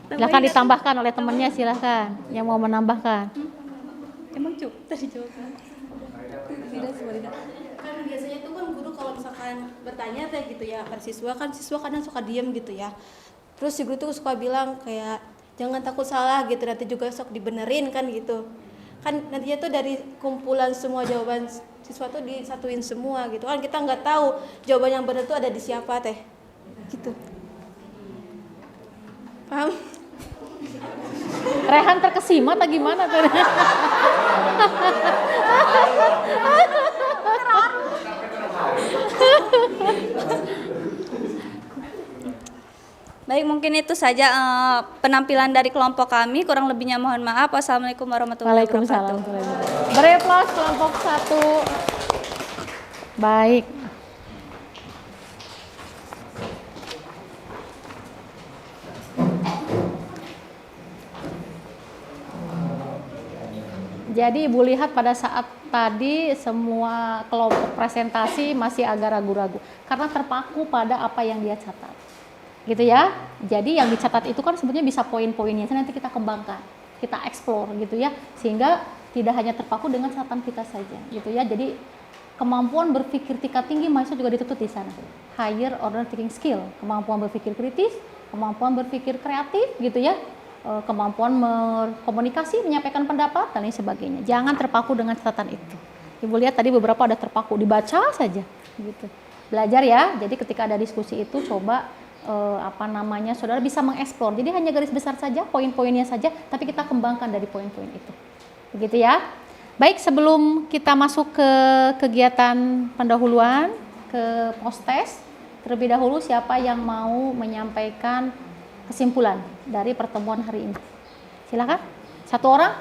Silahkan ditambahkan oleh temannya, silahkan yang mau menambahkan. Emang cukup tadi jawaban. Tidak sebenarnya. Kan biasanya itu kan guru kalau misalkan bertanya teh gitu ya ke siswa, kan siswa kadang suka diem gitu ya. Terus si guru tuh suka bilang kayak jangan takut salah gitu, nanti juga sok dibenerin kan gitu. Kan nantinya tuh dari kumpulan semua jawaban siswa tuh disatuin semua gitu kan, kita nggak tahu jawaban yang benar tuh ada di siapa teh gitu. Paham? Rehan terkesima atau gimana tuh? Baik, mungkin itu saja penampilan dari kelompok kami. Kurang lebihnya mohon maaf. Wassalamualaikum warahmatullahi wabarakatuh. Waalaikumsalam. Beri aplaus kelompok 1. Baik. Jadi Ibu lihat pada saat tadi semua kelompok presentasi masih agak ragu-ragu karena terpaku pada apa yang dia catat. Gitu ya. Jadi yang dicatat itu kan sebenarnya bisa poin-poinnya, nanti kita kembangkan, kita explore gitu ya, sehingga tidak hanya terpaku dengan catatan kita saja gitu ya. Jadi kemampuan berpikir tingkat tinggi mahasiswa juga dituntut di sana. Higher order thinking skill, kemampuan berpikir kritis, kemampuan berpikir kreatif gitu ya. Kemampuan berkomunikasi, menyampaikan pendapat dan lain sebagainya. Jangan terpaku dengan catatan itu. Ibu lihat tadi beberapa ada terpaku, dibaca saja gitu. Belajar ya. Jadi ketika ada diskusi itu coba saudara bisa mengeksplor. Jadi hanya garis besar saja, poin-poinnya saja, tapi kita kembangkan dari poin-poin itu. Begitu ya. Baik, sebelum kita masuk ke kegiatan pendahuluan, ke post-test, terlebih dahulu siapa yang mau menyampaikan kesimpulan dari pertemuan hari ini? Silakan. Satu orang.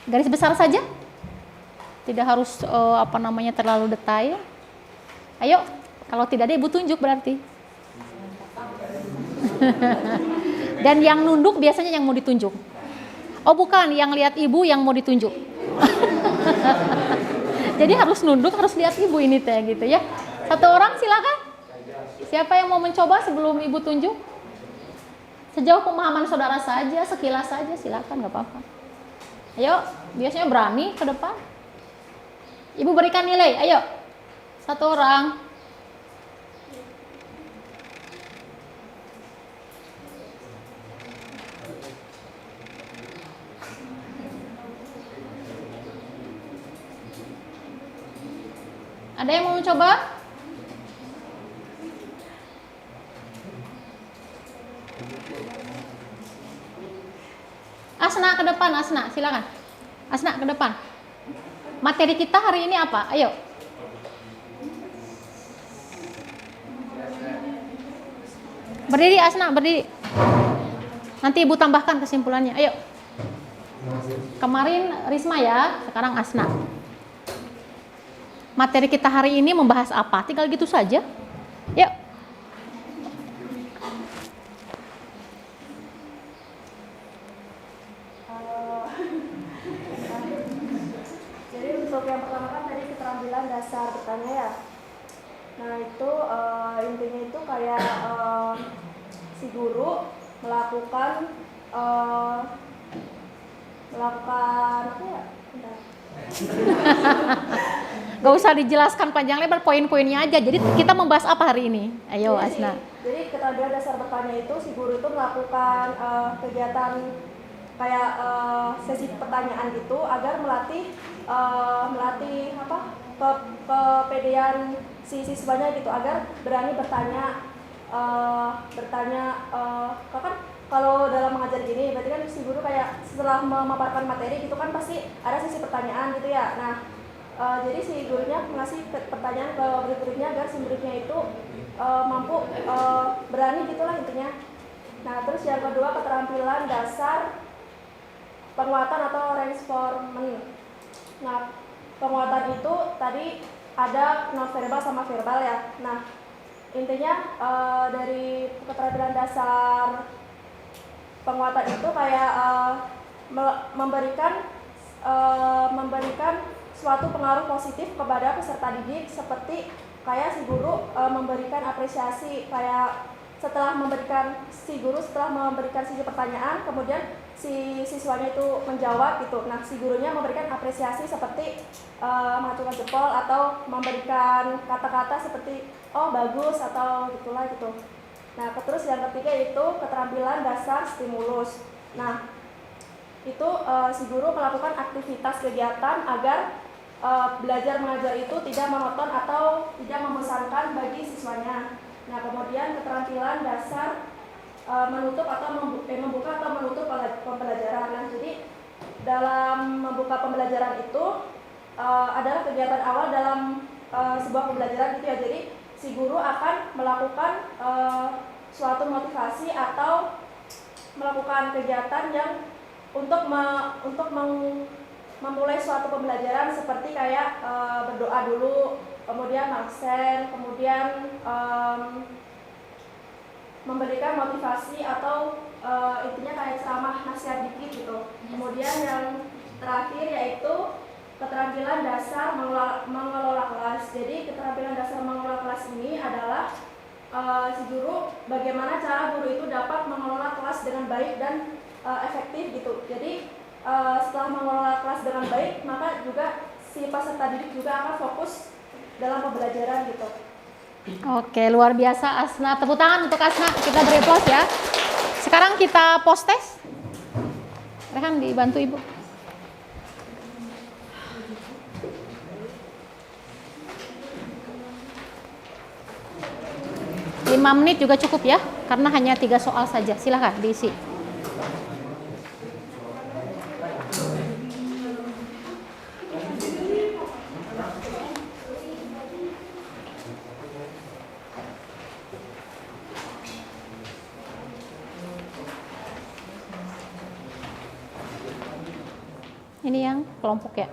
Garis besar saja. Tidak harus terlalu detail. Ayo, kalau tidak ada Ibu tunjuk berarti. Dan yang nunduk biasanya yang mau ditunjuk. Oh bukan, yang lihat Ibu yang mau ditunjuk. Jadi harus nunduk, harus lihat Ibu ini teh gitu ya. Satu orang silakan. Siapa yang mau mencoba sebelum Ibu tunjuk? Sejauh pemahaman saudara saja, sekilas saja, silakan, nggak apa-apa. Ayo, biasanya berani ke depan. Ibu berikan nilai, ayo. Satu orang. Ada yang mau mencoba? Asna ke depan, Asna, silakan. Asna ke depan. Materi kita hari ini apa? Ayo. Berdiri Asna, berdiri. Nanti Ibu tambahkan kesimpulannya. Ayo. Kemarin Risma ya, sekarang Asna. Materi kita hari ini membahas apa? Tinggal gitu saja. Yuk. Untuk yang pertama kan tadi keterampilan dasar bertanya ya. Nah itu intinya itu kayak si guru melakukan apa ya? Gak usah dijelaskan panjang lebar, poin-poinnya aja. Jadi kita membahas apa hari ini? Ayo Asna. Jadi keterampilan dasar bertanya itu si guru itu melakukan kegiatan kayak sesi pertanyaan gitu agar melatih kepedean si siswanya gitu agar berani bertanya kan kalau dalam mengajar gini berarti kan si guru kayak setelah memaparkan materi gitu kan pasti ada sesi pertanyaan gitu ya. Nah jadi si gurunya mengasih pertanyaan ke murid-muridnya agar si muridnya itu mampu berani gitulah intinya. Nah terus yang kedua keterampilan dasar penguatan atau reinforcement. Nah, penguatan itu tadi ada non verbal sama verbal ya. Nah, intinya dari keterampilan dasar penguatan itu kayak memberikan suatu pengaruh positif kepada peserta didik seperti kayak si guru memberikan apresiasi kayak setelah memberikan sisi pertanyaan kemudian si siswanya itu menjawab gitu. Nah, si gurunya memberikan apresiasi seperti mengacungkan jempol atau memberikan kata-kata seperti oh bagus atau gitulah gitu. Nah, terus yang ketiga itu keterampilan dasar stimulus. Nah, itu si guru melakukan aktivitas kegiatan agar belajar mengajar itu tidak monoton atau tidak membosankan bagi siswanya. Nah, kemudian keterampilan dasar menutup atau membuka atau menutup pembelajaran. Nah, jadi dalam membuka pembelajaran itu adalah kegiatan awal dalam sebuah pembelajaran gitu ya. Jadi si guru akan melakukan suatu motivasi atau melakukan kegiatan yang untuk memulai suatu pembelajaran seperti kayak berdoa dulu, kemudian absen, kemudian memberikan motivasi atau intinya kayak ceramah nasihat dikit gitu. Kemudian yang terakhir yaitu keterampilan dasar mengelola kelas. Jadi keterampilan dasar mengelola kelas ini adalah si guru, bagaimana cara guru itu dapat mengelola kelas dengan baik dan efektif gitu. Jadi setelah mengelola kelas dengan baik, maka juga si peserta didik juga akan fokus dalam pembelajaran gitu. Oke, luar biasa Asna. Tepuk tangan untuk Asna. Kita beri aplaus ya. Sekarang kita post test. Rehan dibantu Ibu. Lima menit juga cukup ya, karena hanya 3 soal saja. Silahkan diisi. Ini yang kelompok ya.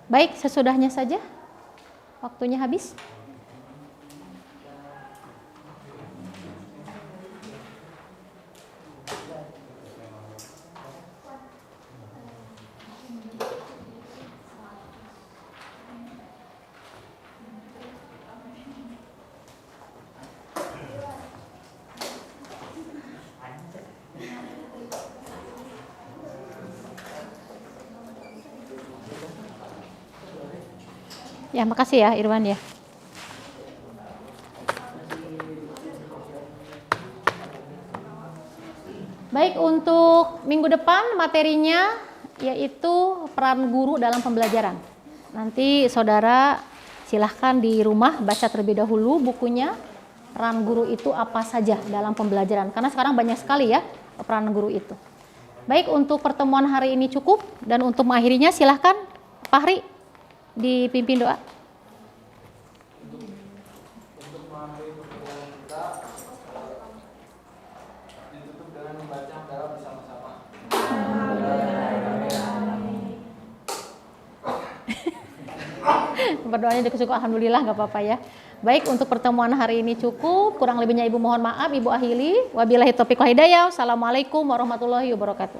Baik, sesudahnya saja. Waktunya habis. Ya, makasih ya Irwan ya. Baik, untuk minggu depan materinya yaitu peran guru dalam pembelajaran. Nanti saudara silahkan di rumah baca terlebih dahulu bukunya, peran guru itu apa saja dalam pembelajaran. Karena sekarang banyak sekali ya peran guru itu. Baik, untuk pertemuan hari ini cukup, dan untuk mengakhirinya silahkan Fahri dipimpin doa. Untuk mengakhiri pertemuan kita ditutup dengan membaca doa bersama-sama. Berdoanya dikucuk alhamdulillah, nggak apa-apa ya. Baik, untuk pertemuan hari ini cukup. Kurang lebihnya Ibu mohon maaf, Ibu akhiri. Wabillahi taufiq wal hidayah. Wassalamualaikum warahmatullahi wabarakatuh.